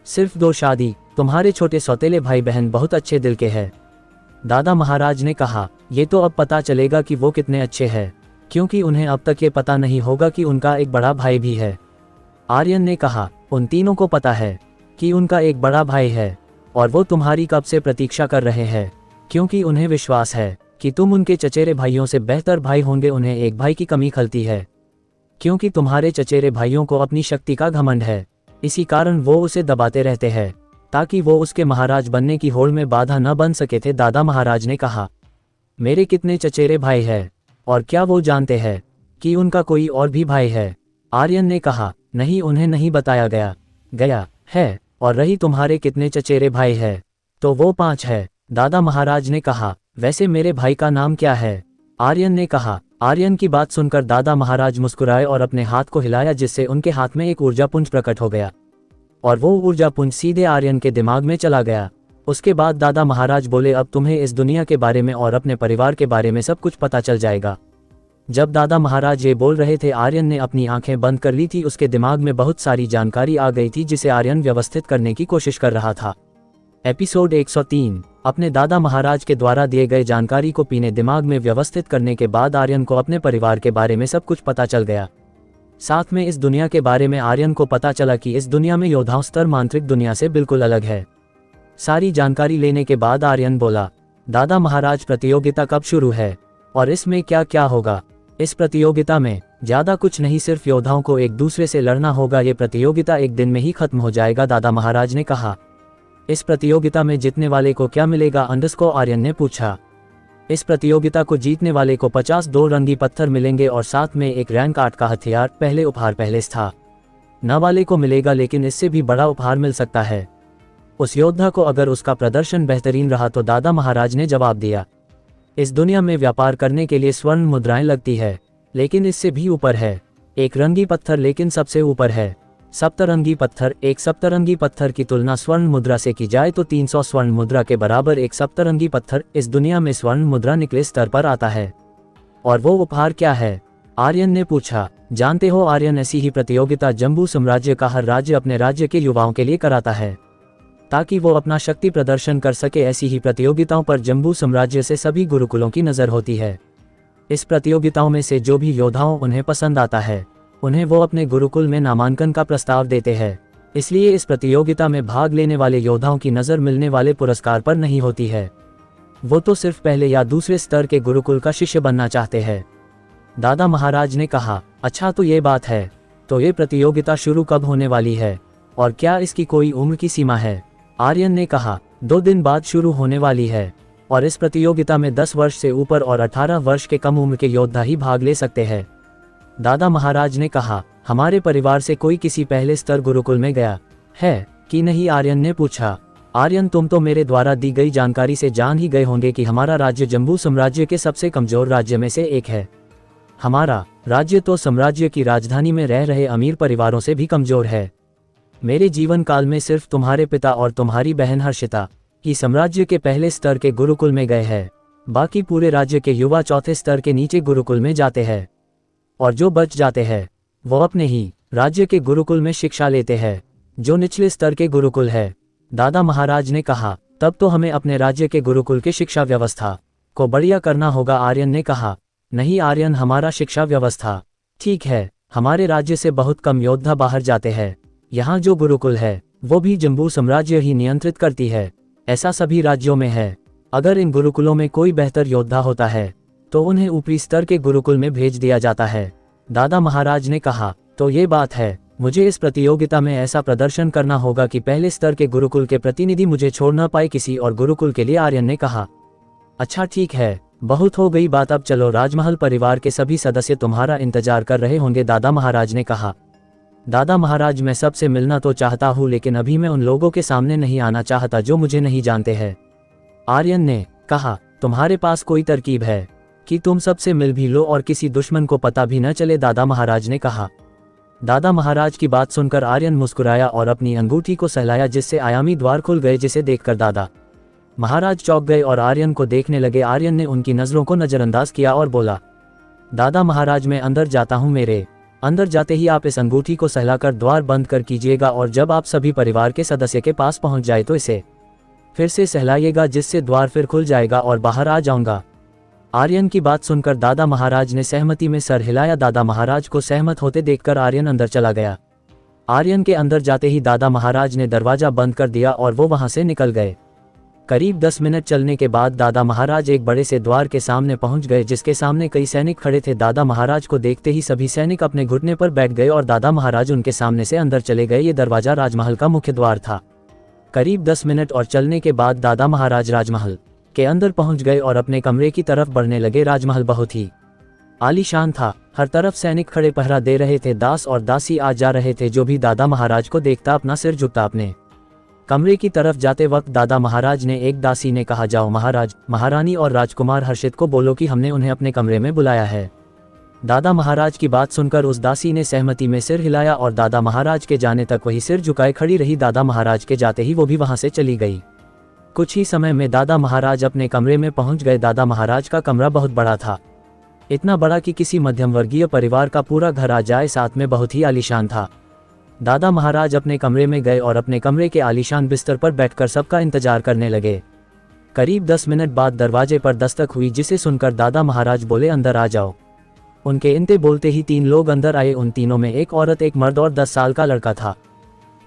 सिर्फ 2 शादी। तुम्हारे छोटे सौतेले भाई बहन बहुत अच्छे दिल के हैं। दादा महाराज ने कहा, ये तो अब पता चलेगा कि वो कितने अच्छे हैं, क्योंकि उन्हें अब तक ये पता नहीं होगा कि उनका एक बड़ा भाई भी है। आर्यन ने कहा, उन तीनों को पता है कि उनका एक बड़ा भाई है और वो तुम्हारी कब से प्रतीक्षा कर रहे हैं, क्योंकि उन्हें विश्वास है कि तुम उनके चचेरे भाइयों से बेहतर भाई होंगे। उन्हें एक भाई की कमी खलती है, क्योंकि तुम्हारे चचेरे भाइयों को अपनी शक्ति का घमंड है। इसी कारण वो उसे दबाते रहते हैं ताकि वो उसके महाराज बनने की होड़ में बाधा न बन सके थे। दादा महाराज ने कहा, मेरे कितने चचेरे भाई हैं और क्या वो जानते हैं कि उनका कोई और भी भाई है? आर्यन ने कहा, नहीं, उन्हें नहीं बताया गया है। और रही तुम्हारे कितने चचेरे भाई है, तो वो 5 है। दादा महाराज ने कहा, वैसे मेरे भाई का नाम क्या है? आर्यन ने कहा। आर्यन की बात सुनकर दादा महाराज मुस्कुराए और अपने हाथ को हिलाया, जिससे उनके हाथ में एक ऊर्जा पुंज प्रकट हो गया और वो ऊर्जा पुंज सीधे आर्यन के दिमाग में चला गया। उसके बाद दादा महाराज बोले, अब तुम्हें इस दुनिया के बारे में और अपने परिवार के बारे में सब कुछ पता चल जाएगा। जब दादा महाराज ये बोल रहे थे, आर्यन ने अपनी आंखें बंद कर ली थी। उसके दिमाग में बहुत सारी जानकारी आ गई थी, जिसे आर्यन व्यवस्थित करने की कोशिश कर रहा था। एपिसोड 103। अपने दादा महाराज के द्वारा दिए गए जानकारी को पीने दिमाग में व्यवस्थित करने के बाद आर्यन को अपने परिवार के बारे में सब कुछ पता चल गया। साथ में इस दुनिया के बारे में आर्यन को पता चला कि इस दुनिया में योद्धाओं स्तर मांत्रिक दुनिया से बिल्कुल अलग है। सारी जानकारी लेने के बाद आर्यन बोला, दादा महाराज प्रतियोगिता कब शुरू है और इसमें क्या क्या होगा? इस प्रतियोगिता में ज्यादा कुछ नहीं, सिर्फ योद्धाओं को एक दूसरे से लड़ना होगा। ये प्रतियोगिता एक दिन में ही खत्म हो जाएगा, दादा महाराज ने कहा। इस प्रतियोगिता में जीतने वाले को क्या मिलेगा? आर्यन ने पूछा। इस प्रतियोगिता को जीतने वाले को 50 2 रंगी पत्थर मिलेंगे और साथ में एक रैंक 8 का हथियार। पहले उपहार पहले स्थान वाले को मिलेगा, लेकिन इससे भी बड़ा उपहार मिल सकता है उस योद्धा को अगर उसका प्रदर्शन बेहतरीन रहा तो। दादा महाराज ने जवाब दिया, इस दुनिया में व्यापार करने के लिए स्वर्ण मुद्राएं लगती है, लेकिन इससे भी ऊपर है एक रंगी पत्थर, लेकिन सबसे ऊपर है सप्तरंगी पत्थर। एक सप्तरंगी पत्थर की तुलना स्वर्ण मुद्रा से की जाए तो 300 स्वर्ण मुद्रा के बराबर एक सप्तरंगी पत्थर इस दुनिया में स्वर्ण मुद्रा निकले स्तर पर आता है। और वो उपहार क्या है? आर्यन ने पूछा। जानते हो आर्यन, ऐसी ही प्रतियोगिता जम्बू साम्राज्य का हर राज्य अपने राज्य के युवाओं के लिए कराता है ताकि वो अपना शक्ति प्रदर्शन कर सके। ऐसी ही प्रतियोगिताओं पर जम्बू साम्राज्य से सभी गुरुकुलों की नज़र होती है। इस प्रतियोगिताओं में से जो भी योद्धाओं उन्हें पसंद आता है उन्हें वो अपने गुरुकुल में नामांकन का प्रस्ताव देते हैं। इसलिए इस प्रतियोगिता में भाग लेने वाले योद्धाओं की नज़र मिलने वाले पुरस्कार पर नहीं होती है, वो तो सिर्फ पहले या दूसरे स्तर के गुरुकुल का शिष्य बनना चाहते हैं। दादा महाराज ने कहा। अच्छा तो ये बात है, तो ये प्रतियोगिता शुरू कब होने वाली है और क्या इसकी कोई उम्र की सीमा है? आर्यन ने कहा। 2 दिन बाद शुरू होने वाली है और इस प्रतियोगिता में 10 वर्ष से ऊपर और 18 वर्ष के कम उम्र के योद्धा ही भाग ले सकते हैं। दादा महाराज ने कहा। हमारे परिवार से कोई किसी पहले स्तर गुरुकुल में गया है कि नहीं? आर्यन ने पूछा। आर्यन, तुम तो मेरे द्वारा दी गई जानकारी से जान ही गए होंगे कि हमारा राज्य जम्बू साम्राज्य के सबसे कमजोर राज्य में से एक है। हमारा राज्य तो साम्राज्य की राजधानी में रह रहे अमीर परिवारों से भी कमजोर है। मेरे जीवन काल में सिर्फ तुम्हारे पिता और तुम्हारी बहन हर्षिता ही साम्राज्य के पहले स्तर के गुरुकुल में गए हैं। बाकी पूरे राज्य के युवा चौथे स्तर के नीचे गुरुकुल में जाते हैं और जो बच जाते हैं वो अपने ही राज्य के गुरुकुल में शिक्षा लेते हैं जो निचले स्तर के गुरुकुल है। दादा महाराज ने कहा। तब तो हमें अपने राज्य के गुरुकुल की शिक्षा व्यवस्था को बढ़िया करना होगा। आर्यन ने कहा। नहीं आर्यन, हमारा शिक्षा व्यवस्था ठीक है, हमारे राज्य से बहुत कम योद्धा बाहर जाते हैं। यहाँ जो गुरुकुल है वो भी जम्बू साम्राज्य ही नियंत्रित करती है। ऐसा सभी राज्यों में है। अगर इन गुरुकुलों में कोई बेहतर योद्धा होता है तो उन्हें ऊपरी स्तर के गुरुकुल में भेज दिया जाता है। दादा महाराज ने कहा। तो ये बात है, मुझे इस प्रतियोगिता में ऐसा प्रदर्शन करना होगा कि पहले स्तर के गुरुकुल के प्रतिनिधि मुझे छोड़ न पाए किसी और गुरुकुल के लिए। आर्यन ने कहा। अच्छा ठीक है, बहुत हो गई बात, अब चलो। राजमहल परिवार के सभी सदस्य तुम्हारा इंतजार कर रहे होंगे, दादा महाराज ने कहा। दादा महाराज, मैं सबसे मिलना तो चाहता हूँ लेकिन अभी मैं उन लोगों के सामने नहीं आना चाहता जो मुझे नहीं जानते हैं। आर्यन ने कहा। तुम्हारे पास कोई तरकीब है कि तुम सबसे मिल भी लो और किसी दुश्मन को पता भी न चले? दादा महाराज ने कहा। दादा महाराज की बात सुनकर आर्यन मुस्कुराया और अपनी अंगूठी को सहलाया जिससे आयामी द्वार खुल गए, जिसे देखकर दादा महाराज चौंक गए और आर्यन को देखने लगे। आर्यन ने उनकी नजरों को नजरअंदाज किया और बोला। दादा महाराज, मैं अंदर जाता हूँ। मेरे अंदर जाते ही आप इस अंगूठी को सहलाकर द्वार बंद कर कीजिएगा और जब आप सभी परिवार के सदस्य के पास पहुंच जाए तो इसे फिर से सहलाइएगा, जिससे द्वार फिर खुल जाएगा और बाहर आ जाऊंगा। आर्यन की बात सुनकर दादा महाराज ने सहमति में सर हिलाया। दादा महाराज को सहमत होते देखकर आर्यन अंदर चला गया। आर्यन के अंदर जाते ही दादा महाराज ने दरवाजा बंद कर दिया और वो वहां से निकल गए। करीब 10 मिनट चलने के बाद दादा महाराज एक बड़े से द्वार के सामने पहुंच गए जिसके सामने कई सैनिक खड़े थे। दादा महाराज को देखते ही सभी सैनिक अपने घुटने पर बैठ गए और दादा महाराज उनके सामने से अंदर चले गए। ये दरवाजा राजमहल का मुख्य द्वार था। करीब 10 मिनट और चलने के बाद दादा महाराज राजमहल के अंदर पहुंच गए और अपने कमरे की तरफ बढ़ने लगे। राजमहल बहुत ही आलीशान था। हर तरफ सैनिक खड़े पहरा दे रहे थे। दास और दासी आ जा रहे थे। जो भी दादा महाराज को देखता अपना सिर झुकता। अपने कमरे की तरफ जाते वक्त दादा महाराज ने एक दासी ने कहा, जाओ महाराज, महारानी और राजकुमार हर्षित को बोलो कि हमने उन्हें अपने कमरे में बुलाया है। दादा महाराज की बात सुनकर उस दासी ने सहमति में सिर हिलाया और दादा महाराज के जाने तक वही सिर झुकाए खड़ी रही। दादा महाराज के जाते ही वो भी वहां से चली गई। कुछ ही समय में दादा महाराज अपने कमरे में पहुंच गए। दादा महाराज का कमरा बहुत बड़ा था, इतना बड़ा कि किसी मध्यम वर्गीय परिवार का पूरा घर आ जाए। साथ में बहुत ही आलीशान था। दादा महाराज अपने कमरे में गए और अपने कमरे के आलीशान बिस्तर पर बैठकर सबका इंतजार करने लगे। करीब 10 मिनट बाद दरवाजे पर दस्तक हुई, जिसे सुनकर दादा महाराज बोले, अंदर आ जाओ। उनके इनते बोलते ही 3 लोग अंदर आए। उन तीनों में एक औरत, एक मर्द और 10 साल का लड़का था।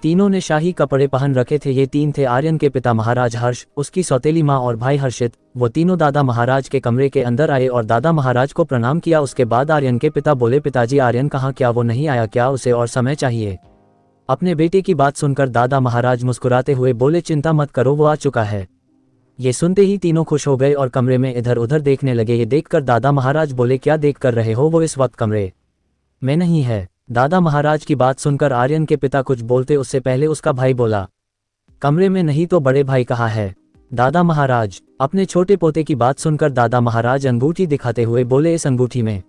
तीनों ने शाही कपड़े पहन रखे थे। ये 3 थे आर्यन के पिता महाराज हर्ष, उसकी सौतेली माँ और भाई हर्षित। वो तीनों दादा महाराज के कमरे के अंदर आए और दादा महाराज को प्रणाम किया। उसके बाद आर्यन के पिता बोले, पिताजी आर्यन कहाँ? क्या वो नहीं आया क्या? उसे और समय चाहिए? अपने बेटे की बात सुनकर दादा महाराज मुस्कुराते हुए बोले, चिंता मत करो, वो आ चुका है। ये सुनते ही तीनों खुश हो गए और कमरे में इधर उधर देखने लगे। ये देखकर दादा महाराज बोले, क्या देख कर रहे हो? वो इस वक्त कमरे में नहीं है। दादा महाराज की बात सुनकर आर्यन के पिता कुछ बोलते उससे पहले उसका भाई बोला, कमरे में नहीं तो बड़े भाई कहाँ है? दादा महाराज अपने छोटे पोते की बात सुनकर दादा महाराज अंगूठी दिखाते हुए बोले, इस अंगूठी में।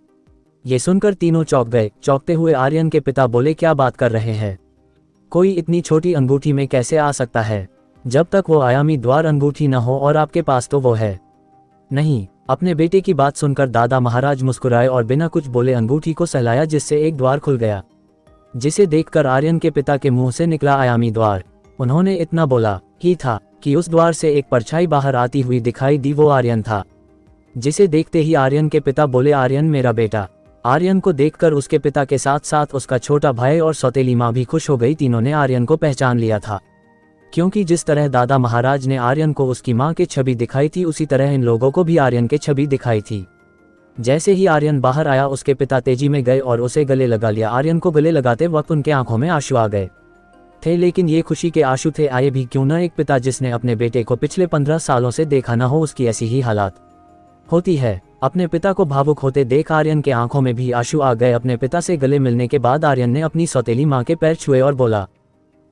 ये सुनकर तीनों चौंक गए। चौंकते हुए आर्यन के पिता बोले, क्या बात कर रहे हैं? कोई इतनी छोटी अंगूठी में कैसे आ सकता है? जब तक वो आयामी द्वार अंगूठी न हो और आपके पास तो वो है नहीं। अपने बेटे की बात सुनकर दादा महाराज मुस्कुराए और बिना कुछ बोले अंगूठी को सहलाया, जिससे एक द्वार खुल गया, जिसे देखकर आर्यन के पिता के मुंह से निकला आयामी द्वार। उन्होंने इतना बोला ही था कि उस द्वार से एक परछाई बाहर आती हुई दिखाई दी। वो आर्यन था, जिसे देखते ही आर्यन के पिता बोले, आर्यन मेरा बेटा। आर्यन को देखकर उसके पिता के साथ साथ उसका छोटा भाई और सौतेली माँ भी खुश हो गई। तीनों ने आर्यन को पहचान लिया था, क्योंकि जिस तरह दादा महाराज ने आर्यन को उसकी माँ की छवि दिखाई थी, उसी तरह इन लोगों को भी आर्यन की छवि दिखाई थी। जैसे ही आर्यन बाहर आया, उसके पिता तेजी में गए और उसे गले लगा लिया। आर्यन को गले लगाते वक्त उनके आंखों में आंसू आ गए थे, लेकिन ये खुशी के आंसू थे आए भी क्यों न। एक पिता जिसने अपने बेटे को पिछले 15 सालों से देखा न हो, उसकी ऐसी ही हालात होती है। अपने पिता को भावुक होते देख आर्यन के आंखों में भी आंसू आ गए। अपने पिता से गले मिलने के बाद आर्यन ने अपनी सौतेली माँ के पैर छुए और बोला,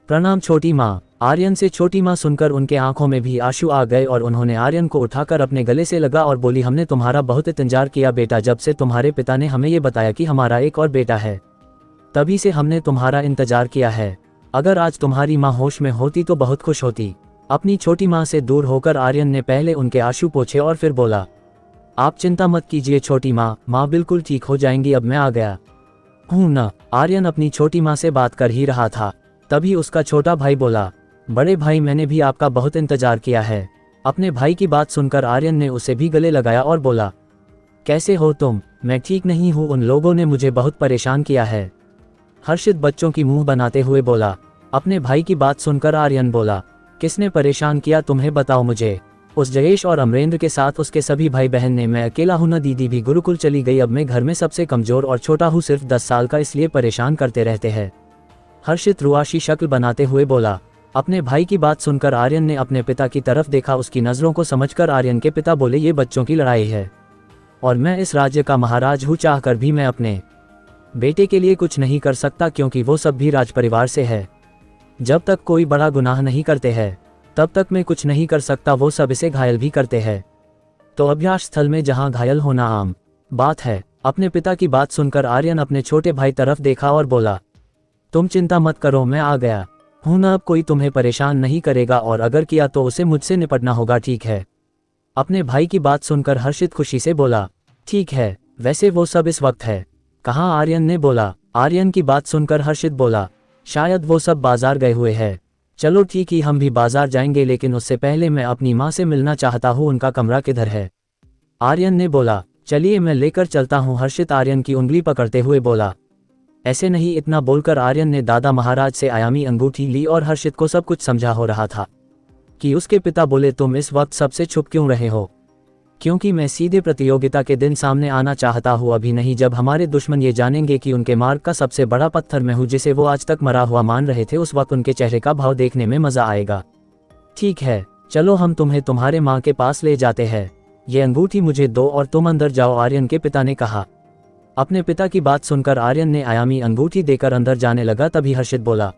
प्रणाम छोटी माँ। आर्यन से छोटी माँ सुनकर उनके आंखों में भी आंसू आ गए और उन्होंने आर्यन को उठाकर अपने गले से लगा और बोली, हमने तुम्हारा बहुत इंतजार किया बेटा। जब से तुम्हारे पिता ने हमें ये बताया कि हमारा एक और बेटा है, तभी से हमने तुम्हारा इंतजार किया है। अगर आज तुम्हारी माँ होश में होती तो बहुत खुश होती। अपनी छोटी माँ से दूर होकर आर्यन ने पहले उनके आंसू पोंछे और फिर बोला, आप चिंता मत कीजिए छोटी माँ, माँ बिल्कुल ठीक हो जाएंगी, अब मैं आ गया हूँ ना। आर्यन अपनी छोटी माँ से बात कर ही रहा था, तभी उसका छोटा भाई बोला, बड़े भाई मैंने भी आपका बहुत इंतजार किया है। अपने भाई की बात सुनकर आर्यन ने उसे भी गले लगाया और बोला, कैसे हो तुम? मैं ठीक नहीं हूँ, उन लोगों ने मुझे बहुत परेशान किया है। हर्षित बच्चों की मुंह बनाते हुए बोला। अपने भाई की बात सुनकर आर्यन बोला, किसने परेशान किया तुम्हें, बताओ मुझे। उस जयेश और अमरेंद्र के साथ उसके सभी भाई बहन ने। मैं अकेला हूं ना, दीदी भी गुरुकुल चली गई। अब मैं घर में सबसे कमजोर और छोटा हूँ, सिर्फ 10 साल का, इसलिए परेशान करते रहते हैं। हर्षित रुआशी शक्ल बनाते हुए बोला। अपने भाई की बात सुनकर आर्यन ने अपने पिता की तरफ देखा। उसकी नजरों को समझकर आर्यन के पिता बोले, ये बच्चों की लड़ाई है और मैं इस राज्य का महाराज हूँ। चाहकर भी मैं अपने बेटे के लिए कुछ नहीं कर सकता, क्योंकि वो सब भी राज परिवार से है। जब तक कोई बड़ा गुनाह नहीं करते हैं तब तक मैं कुछ नहीं कर सकता। वो सब इसे घायल भी करते हैं, तो अभ्यास स्थल में जहां घायल होना आम बात है। अपने पिता की बात सुनकर आर्यन अपने छोटे भाई तरफ देखा और बोला, तुम चिंता मत करो, मैं आ गया हूं ना, अब कोई तुम्हें परेशान नहीं करेगा और अगर किया तो उसे मुझसे निपटना होगा, ठीक है? अपने भाई की बात सुनकर हर्षित खुशी से बोला, ठीक है, वैसे वो सब इस वक्त है कहाँ? आर्यन ने बोला। आर्यन की बात सुनकर हर्षित बोला, शायद वो सब बाजार गए हुए हैं। चलो ठीक ही, हम भी बाजार जाएंगे, लेकिन उससे पहले मैं अपनी माँ से मिलना चाहता हूँ, उनका कमरा किधर है? आर्यन ने बोला, चलिए मैं लेकर चलता हूँ। हर्षित आर्यन की उंगली पकड़ते हुए बोला। ऐसे नहीं, इतना बोलकर आर्यन ने दादा महाराज से आयामी अंगूठी ली और हर्षित को सब कुछ समझा हो रहा था कि उसके पिता बोले, तुम इस वक्त सबसे छुप क्यों रहे हो? क्योंकि मैं सीधे प्रतियोगिता के दिन सामने आना चाहता हूँ, अभी नहीं। जब हमारे दुश्मन ये जानेंगे कि उनके मार्ग का सबसे बड़ा पत्थर मैं हूँ, जिसे वो आज तक मरा हुआ मान रहे थे, उस वक्त उनके चेहरे का भाव देखने में मजा आएगा। ठीक है, चलो हम तुम्हें तुम्हारे माँ के पास ले जाते हैं। ये अंगूठी मुझे दो और तुम अंदर जाओ, आर्यन के पिता ने कहा। अपने पिता की बात सुनकर आर्यन ने आयामी अंगूठी देकर अंदर जाने लगा। तभी हर्षित बोला,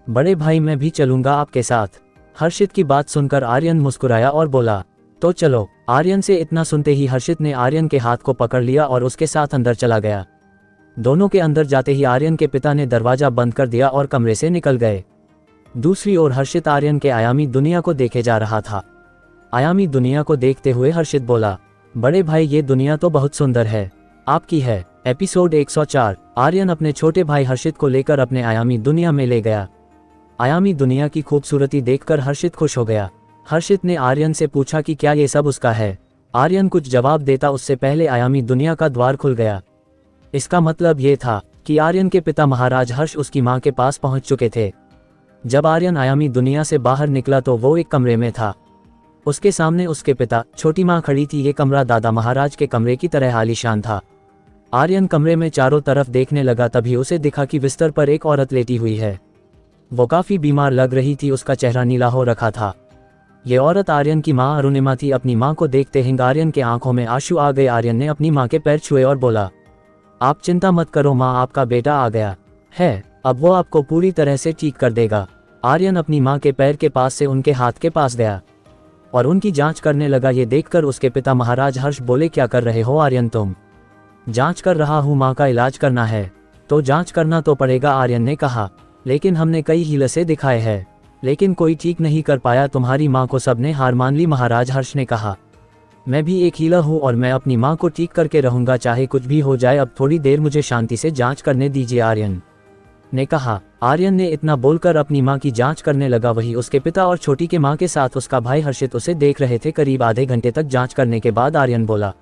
बड़े भाई मैं भी चलूंगा आपके साथ। हर्षित की बात सुनकर आर्यन मुस्कुराया और बोला, तो चलो। आर्यन से इतना सुनते ही हर्षित ने आर्यन के हाथ को पकड़ लिया और उसके साथ अंदर चला गया। दोनों के अंदर जाते ही आर्यन के पिता ने दरवाजा बंद कर दिया और कमरे से निकल गए। दूसरी ओर हर्षित आर्यन के आयामी दुनिया को देखे जा रहा था। आयामी दुनिया को देखते हुए हर्षित बोला, बड़े भाई ये दुनिया तो बहुत सुंदर है, आपकी है। एपिसोड 104। आर्यन अपने छोटे भाई हर्षित को लेकर अपने आयामी दुनिया में ले गया। आयामी दुनिया की खूबसूरती देखकर हर्षित खुश हो गया। हर्षित ने आर्यन से पूछा कि क्या ये सब उसका है। आर्यन कुछ जवाब देता उससे पहले आयामी दुनिया का द्वार खुल गया। इसका मतलब ये था कि आर्यन के पिता महाराज हर्ष उसकी मां के पास पहुंच चुके थे। जब आर्यन आयामी दुनिया से बाहर निकला तो वो एक कमरे में था। उसके सामने उसके पिता, छोटी मां खड़ी थी। ये कमरा दादा महाराज के कमरे की तरह आलीशान था। आर्यन कमरे में चारों तरफ देखने लगा, तभी उसे दिखा कि बिस्तर पर एक औरत लेटी हुई है। वो काफी बीमार लग रही थी, उसका चेहरा नीला हो रखा था। ये औरत आर्यन की मां अरुणिमा थी। अपनी मां को देखते ही आर्यन के आंखों में आंसू आ गए। आर्यन ने अपनी मां के पैर छुए और बोला, आप चिंता मत करो मां, आपका बेटा आ गया है, अब वो आपको पूरी तरह से ठीक कर देगा। आर्यन अपनी मां के पैर के पास से उनके हाथ के पास गया और उनकी जांच करने लगा। ये देखकर उसके पिता महाराज हर्ष बोले, क्या कर रहे हो आर्यन तुम? जांच कर रहा हूं, मां का इलाज करना है तो जांच करना तो पड़ेगा, आर्यन ने कहा। लेकिन हमने कई हीलसे दिखाए हैं, लेकिन कोई ठीक नहीं कर पाया। तुम्हारी माँ को सबने हार मान ली, महाराज हर्ष ने कहा। मैं भी एक हीलर हूँ और मैं अपनी माँ को ठीक करके रहूंगा, चाहे कुछ भी हो जाए। अब थोड़ी देर मुझे शांति से जांच करने दीजिए, आर्यन ने कहा। आर्यन ने इतना बोलकर अपनी माँ की जांच करने लगा। वही उसके पिता और छोटी के माँ के साथ उसका भाई हर्षित उसे देख रहे थे। करीब आधे घंटे तक जांच करने के बाद आर्यन बोला,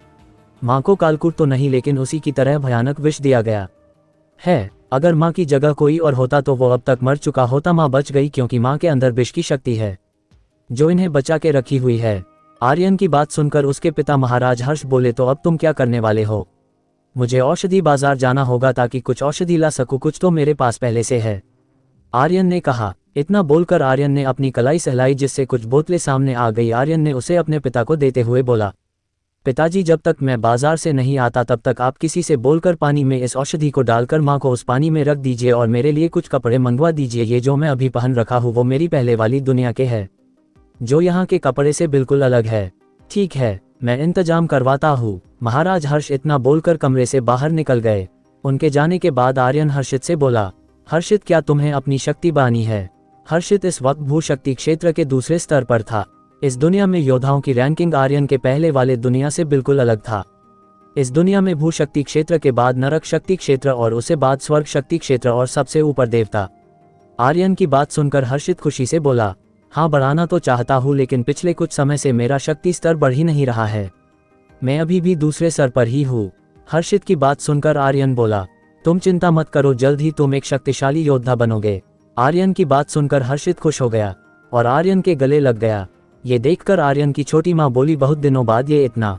माँ को कालकूट तो नहीं, लेकिन उसी की तरह भयानक विष दिया गया है। अगर माँ की जगह कोई और होता तो वो अब तक मर चुका होता। माँ बच गई क्योंकि माँ के अंदर विष की शक्ति है जो इन्हें बचा के रखी हुई है। आर्यन की बात सुनकर उसके पिता महाराज हर्ष बोले, तो अब तुम क्या करने वाले हो? मुझे औषधि बाजार जाना होगा ताकि कुछ औषधि ला सकूं, कुछ तो मेरे पास पहले से है, आर्यन ने कहा। इतना बोलकर आर्यन ने अपनी कलाई सहलाई, जिससे कुछ बोतलें सामने आ गई। आर्यन ने उसे अपने पिता को देते हुए बोला, पिताजी, जब तक मैं बाजार से नहीं आता तब तक आप किसी से बोलकर पानी में इस औषधि को डालकर माँ को उस पानी में रख दीजिए और मेरे लिए कुछ कपड़े मंगवा दीजिए। ये जो मैं अभी पहन रखा हूँ वो मेरी पहले वाली दुनिया के है, जो यहाँ के कपड़े से बिल्कुल अलग है। ठीक है, मैं इंतजाम करवाता हूँ। महाराज हर्ष इतना बोलकर कमरे से बाहर निकल गए। उनके जाने के बाद आर्यन हर्षित से बोला, हर्षित, क्या तुम्हें अपनी शक्ति बानी है? हर्षित इस वक्त भूशक्ति क्षेत्र के दूसरे स्तर पर था। इस दुनिया में योद्धाओं की रैंकिंग आर्यन के पहले वाले दुनिया से बिल्कुल अलग था। इस दुनिया में भूशक्ति क्षेत्र के बाद नरक शक्ति क्षेत्र और उसे बाद स्वर्ग शक्ति क्षेत्र और सबसे ऊपर देवता। आर्यन की बात सुनकर हर्षित खुशी से बोला, हाँ, बढ़ाना तो चाहता हूँ, लेकिन पिछले कुछ समय से मेरा शक्ति स्तर बढ़ ही नहीं रहा है। मैं अभी भी दूसरे स्तर पर ही हूँ। हर्षित की बात सुनकर आर्यन बोला, तुम चिंता मत करो, जल्द ही तुम एक शक्तिशाली योद्धा बनोगे। आर्यन की बात सुनकर हर्षित खुश हो गया और आर्यन के गले लग गया। ये देखकर आर्यन की छोटी माँ बोली, बहुत दिनों बाद ये इतना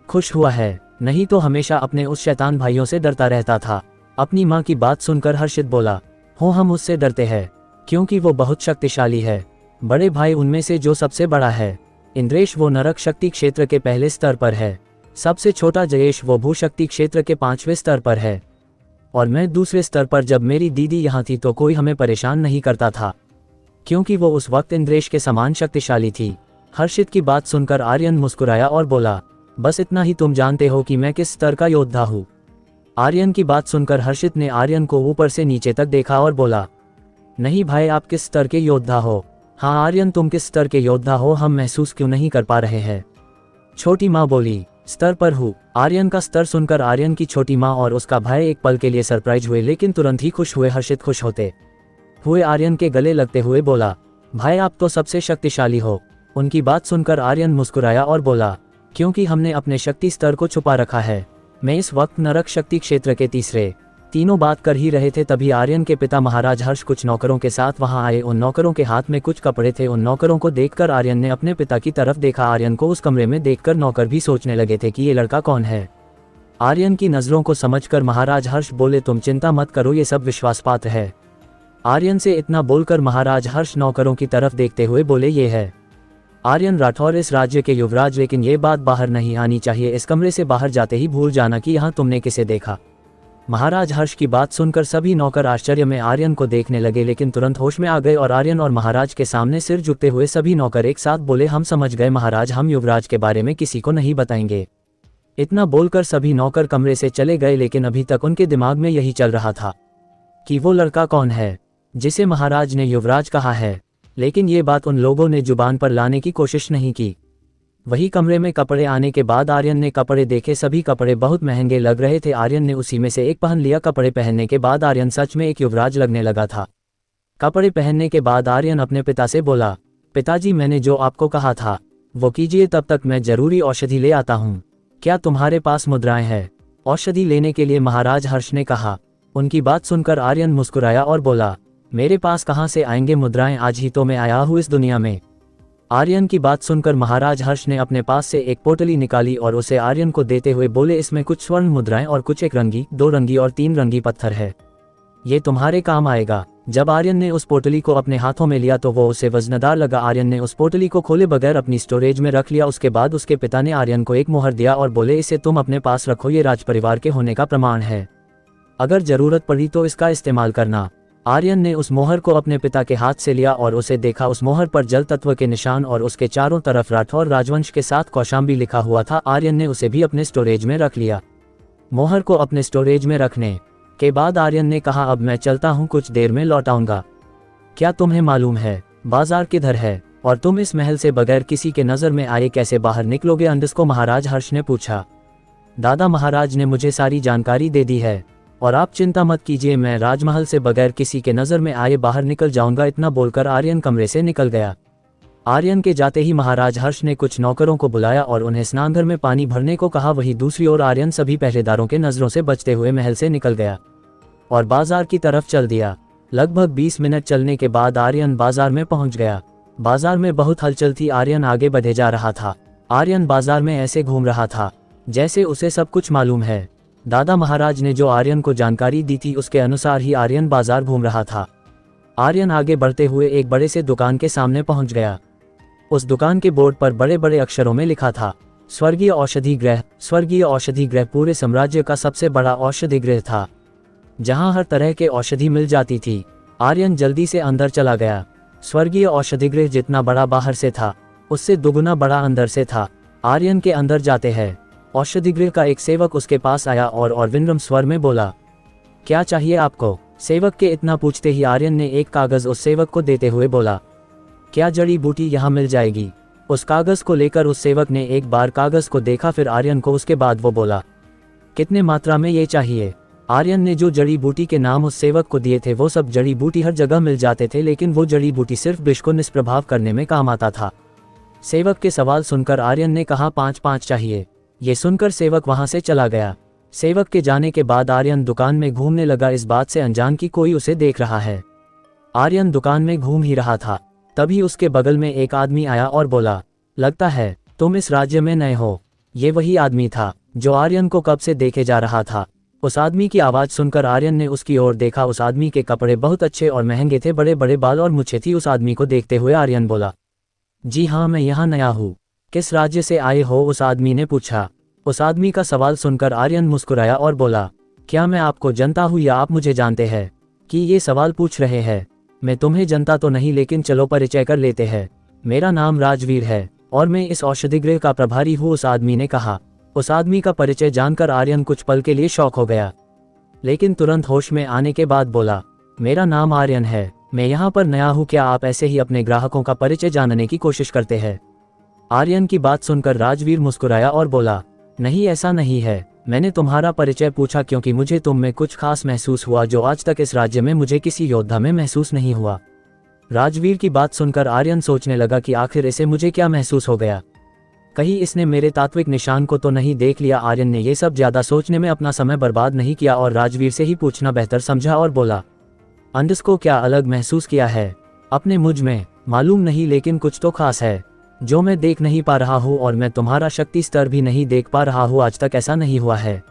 खुश हुआ है, नहीं तो हमेशा अपने उस शैतान भाइयों से डरता रहता था। अपनी माँ की बात सुनकर हर्षित बोला, हो, हम उससे डरते हैं क्योंकि वो बहुत शक्तिशाली है। बड़े भाई उनमें से जो सबसे बड़ा है इंद्रेश, वो नरक शक्ति क्षेत्र के पहले स्तर पर है। सबसे छोटा जयेश, वो भूशक्ति क्षेत्र के 5वें स्तर पर है और मैं दूसरे स्तर पर। जब मेरी दीदी यहाँ थी तो कोई हमें परेशान नहीं करता था क्योंकि वो उस वक्त इंद्रेश के समान शक्तिशाली थी। हर्षित की बात सुनकर आर्यन मुस्कुराया और बोला, बस इतना ही तुम जानते हो कि मैं किस स्तर का योद्धा हूँ। आर्यन की बात सुनकर हर्षित ने आर्यन को ऊपर से नीचे तक देखा और बोला, नहीं भाई, आप किस स्तर के योद्धा हो? हाँ आर्यन, तुम किस स्तर के योद्धा हो? हम महसूस क्यों नहीं कर पा रहे हैं? छोटी माँ बोली, स्तर पर हूँ। आर्यन का स्तर सुनकर आर्यन की छोटी माँ और उसका भाई एक पल के लिए सरप्राइज हुए, लेकिन तुरंत ही खुश हुए। हर्षित खुश होते हुए आर्यन के गले लगते हुए बोला, भाई, आप तो सबसे शक्तिशाली हो। उनकी बात सुनकर आर्यन मुस्कुराया और बोला, क्योंकि हमने अपने शक्ति स्तर को छुपा रखा है। मैं इस वक्त नरक शक्ति क्षेत्र के तीसरे। तीनों बात कर ही रहे थे, तभी आर्यन के पिता महाराज हर्ष कुछ नौकरों के साथ वहां आए। उन नौकरों के हाथ में कुछ कपड़े थे। उन नौकरों को देखकर आर्यन ने अपने पिता की तरफ देखा। आर्यन को उस कमरे में देखकर नौकर भी सोचने लगे थे कि ये लड़का कौन है। आर्यन की नजरों को समझकर महाराज हर्ष बोले, तुम चिंता मत करो, ये सब विश्वासपात्र है। आर्यन से इतना बोलकर महाराज हर्ष नौकरों की तरफ देखते हुए बोले, ये है आर्यन राठौर, इस राज्य के युवराज। लेकिन ये बात बाहर नहीं आनी चाहिए। इस कमरे से बाहर जाते ही भूल जाना कि यहाँ तुमने किसे देखा। महाराज हर्ष की बात सुनकर सभी नौकर आश्चर्य में आर्यन को देखने लगे, लेकिन तुरंत होश में आ गए और आर्यन और महाराज के सामने सिर झुकते हुए सभी नौकर एक साथ बोले, हम समझ गए महाराज, हम युवराज के बारे में किसी को नहीं बताएंगे। इतना बोलकर सभी नौकर कमरे से चले गए, लेकिन अभी तक उनके दिमाग में यही चल रहा था कि वो लड़का कौन है जिसे महाराज ने युवराज कहा है। लेकिन ये बात उन लोगों ने जुबान पर लाने की कोशिश नहीं की। वही कमरे में कपड़े आने के बाद आर्यन ने कपड़े देखे। सभी कपड़े बहुत महंगे लग रहे थे। आर्यन ने उसी में से एक पहन लिया। कपड़े पहनने के बाद आर्यन सच में एक युवराज लगने लगा था। कपड़े पहनने के बाद आर्यन अपने पिता से बोला, पिताजी, मैंने जो आपको कहा था वो कीजिए, तब तक मैं जरूरी औषधि ले आता हूँ। क्या तुम्हारे पास मुद्राएं हैं? औषधि लेने के लिए महाराज हर्ष ने कहा। उनकी बात सुनकर आर्यन मुस्कुराया और बोला, मेरे पास कहाँ से आएंगे मुद्राएं, आज ही तो मैं आया हूँ इस दुनिया में। आर्यन की बात सुनकर महाराज हर्ष ने अपने पास से एक पोटली निकाली और उसे आर्यन को देते हुए बोले, इसमें कुछ स्वर्ण मुद्राएं और कुछ 1 रंगी, 2 रंगी और 3 रंगी पत्थर है। ये तुम्हारे काम आएगा। जब आर्यन ने उस पोटली को अपने हाथों में लिया तो वो उसे वजनदार लगा। आर्यन ने उस पोटली को खोले बगैर अपनी स्टोरेज में रख लिया। उसके बाद उसके पिता ने आर्यन को एक मोहर दिया और बोले, इसे तुम अपने पास रखो, ये राजपरिवार के होने का प्रमाण है। अगर जरूरत पड़ी तो इसका इस्तेमाल करना। आर्यन ने उस मोहर को अपने पिता के हाथ से लिया और उसे देखा। उस मोहर पर जल तत्व के निशान और उसके चारों तरफ राठौर राजवंश के साथ कौशाम्बी लिखा हुआ था। आर्यन ने उसे भी अपने स्टोरेज में रख लिया। मोहर को अपने स्टोरेज में रखने के बाद आर्यन ने कहा, अब मैं चलता हूँ, कुछ देर में लौट आऊंगा। क्या तुम्हें मालूम है बाजार किधर है, और तुम इस महल से बगैर किसी के नज़र में आए कैसे बाहर निकलोगे? अंडस को महाराज हर्ष ने पूछा। दादा महाराज ने मुझे सारी जानकारी दे दी है, और आप चिंता मत कीजिए, मैं राजमहल से बगैर किसी के नज़र में आए बाहर निकल जाऊंगा। इतना बोलकर आर्यन कमरे से निकल गया। आर्यन के जाते ही महाराज हर्ष ने कुछ नौकरों को बुलाया और उन्हें स्नानघर में पानी भरने को कहा। वहीं दूसरी ओर आर्यन सभी पहरेदारों के नज़रों से बचते हुए महल से निकल गया और बाजार की तरफ चल दिया। लगभग 20 मिनट चलने के बाद आर्यन बाजार में पहुंच गया। बाजार में बहुत हलचल थी। आर्यन आगे बढ़े जा रहा था। आर्यन बाजार में ऐसे घूम रहा था जैसे उसे सब कुछ मालूम है। दादा महाराज ने जो आर्यन को जानकारी दी थी उसके अनुसार ही आर्यन बाजार घूम रहा था। आर्यन आगे बढ़ते हुए एक बड़े से दुकान के सामने पहुंच गया। उस दुकान के बोर्ड पर बड़े बड़े अक्षरों में लिखा था, स्वर्गीय औषधि गृह। स्वर्गीय औषधि गृह पूरे साम्राज्य का सबसे बड़ा औषधि गृह था, जहां हर तरह के औषधि मिल जाती थी। आर्यन जल्दी से अंदर चला गया। स्वर्गीय औषधि गृह जितना बड़ा बाहर से था, उससे दुगुना बड़ा अंदर से था। आर्यन के अंदर जाते हैं औषधि गृह का एक सेवक उसके पास आया और विनम्र स्वर में बोला, क्या चाहिए आपको? सेवक के इतना पूछते ही आर्यन ने एक कागज उस सेवक को देते हुए बोला, क्या जड़ी बूटी यहाँ मिल जाएगी? उस कागज को लेकर उस सेवक ने एक बार कागज को देखा, फिर आर्यन को। उसके बाद वो बोला, कितने मात्रा में ये चाहिए? आर्यन ने जो जड़ी बूटी के नाम उस सेवक को दिए थे वो सब जड़ी बूटी हर जगह मिल जाते थे, लेकिन वो जड़ी बूटी सिर्फ विष को निष्प्रभाव करने में काम आता था। सेवक के सवाल सुनकर आर्यन ने कहा, 5-5 चाहिए। ये सुनकर सेवक वहां से चला गया। सेवक के जाने के बाद आर्यन दुकान में घूमने लगा, इस बात से अनजान कि कोई उसे देख रहा है। आर्यन दुकान में घूम ही रहा था, तभी उसके बगल में एक आदमी आया और बोला, लगता है तुम इस राज्य में नए हो। ये वही आदमी था जो आर्यन को कब से देखे जा रहा था। उस आदमी की आवाज़ सुनकर आर्यन ने उसकी ओर देखा। उस आदमी के कपड़े बहुत अच्छे और महंगे थे, बड़े बड़े बाल और मूंछें थी। उस आदमी को देखते हुए आर्यन बोला, जी हाँ, मैं यहाँ नया हूँ। किस राज्य से आए हो? उस आदमी ने पूछा। उस आदमी का सवाल सुनकर आर्यन मुस्कुराया और बोला, क्या मैं आपको जानता हूँ या आप मुझे जानते हैं कि ये सवाल पूछ रहे हैं? मैं तुम्हें जानता तो नहीं, लेकिन चलो परिचय कर लेते हैं। मेरा नाम राजवीर है और मैं इस औषधि गृह का प्रभारी हूँ, उस आदमी ने कहा। उस आदमी का परिचय जानकर आर्यन कुछ पल के लिए शॉक हो गया, लेकिन तुरंत होश में आने के बाद बोला, मेरा नाम आर्यन है, मैं यहाँ पर नया हूँ। क्या आप ऐसे ही अपने ग्राहकों का परिचय जानने की कोशिश करते हैं? आर्यन की बात सुनकर राजवीर मुस्कुराया और बोला, नहीं, ऐसा नहीं है। मैंने तुम्हारा परिचय पूछा क्योंकि मुझे तुम में कुछ खास महसूस हुआ जो आज तक इस राज्य में मुझे किसी योद्धा में महसूस नहीं हुआ। राजवीर की बात सुनकर आर्यन सोचने लगा कि आखिर इसे मुझे क्या महसूस हो गया, कहीं इसने मेरे तात्विक निशान को तो नहीं देख लिया। आर्यन ने ये सब ज्यादा सोचने में अपना समय बर्बाद नहीं किया और राजवीर से ही पूछना बेहतर समझा और बोला, अंडस को क्या अलग महसूस किया है अपने मुझ में? मालूम नहीं, लेकिन कुछ तो खास है जो मैं देख नहीं पा रहा हूँ, और मैं तुम्हारा शक्ति स्तर भी नहीं देख पा रहा हूँ। आज तक ऐसा नहीं हुआ है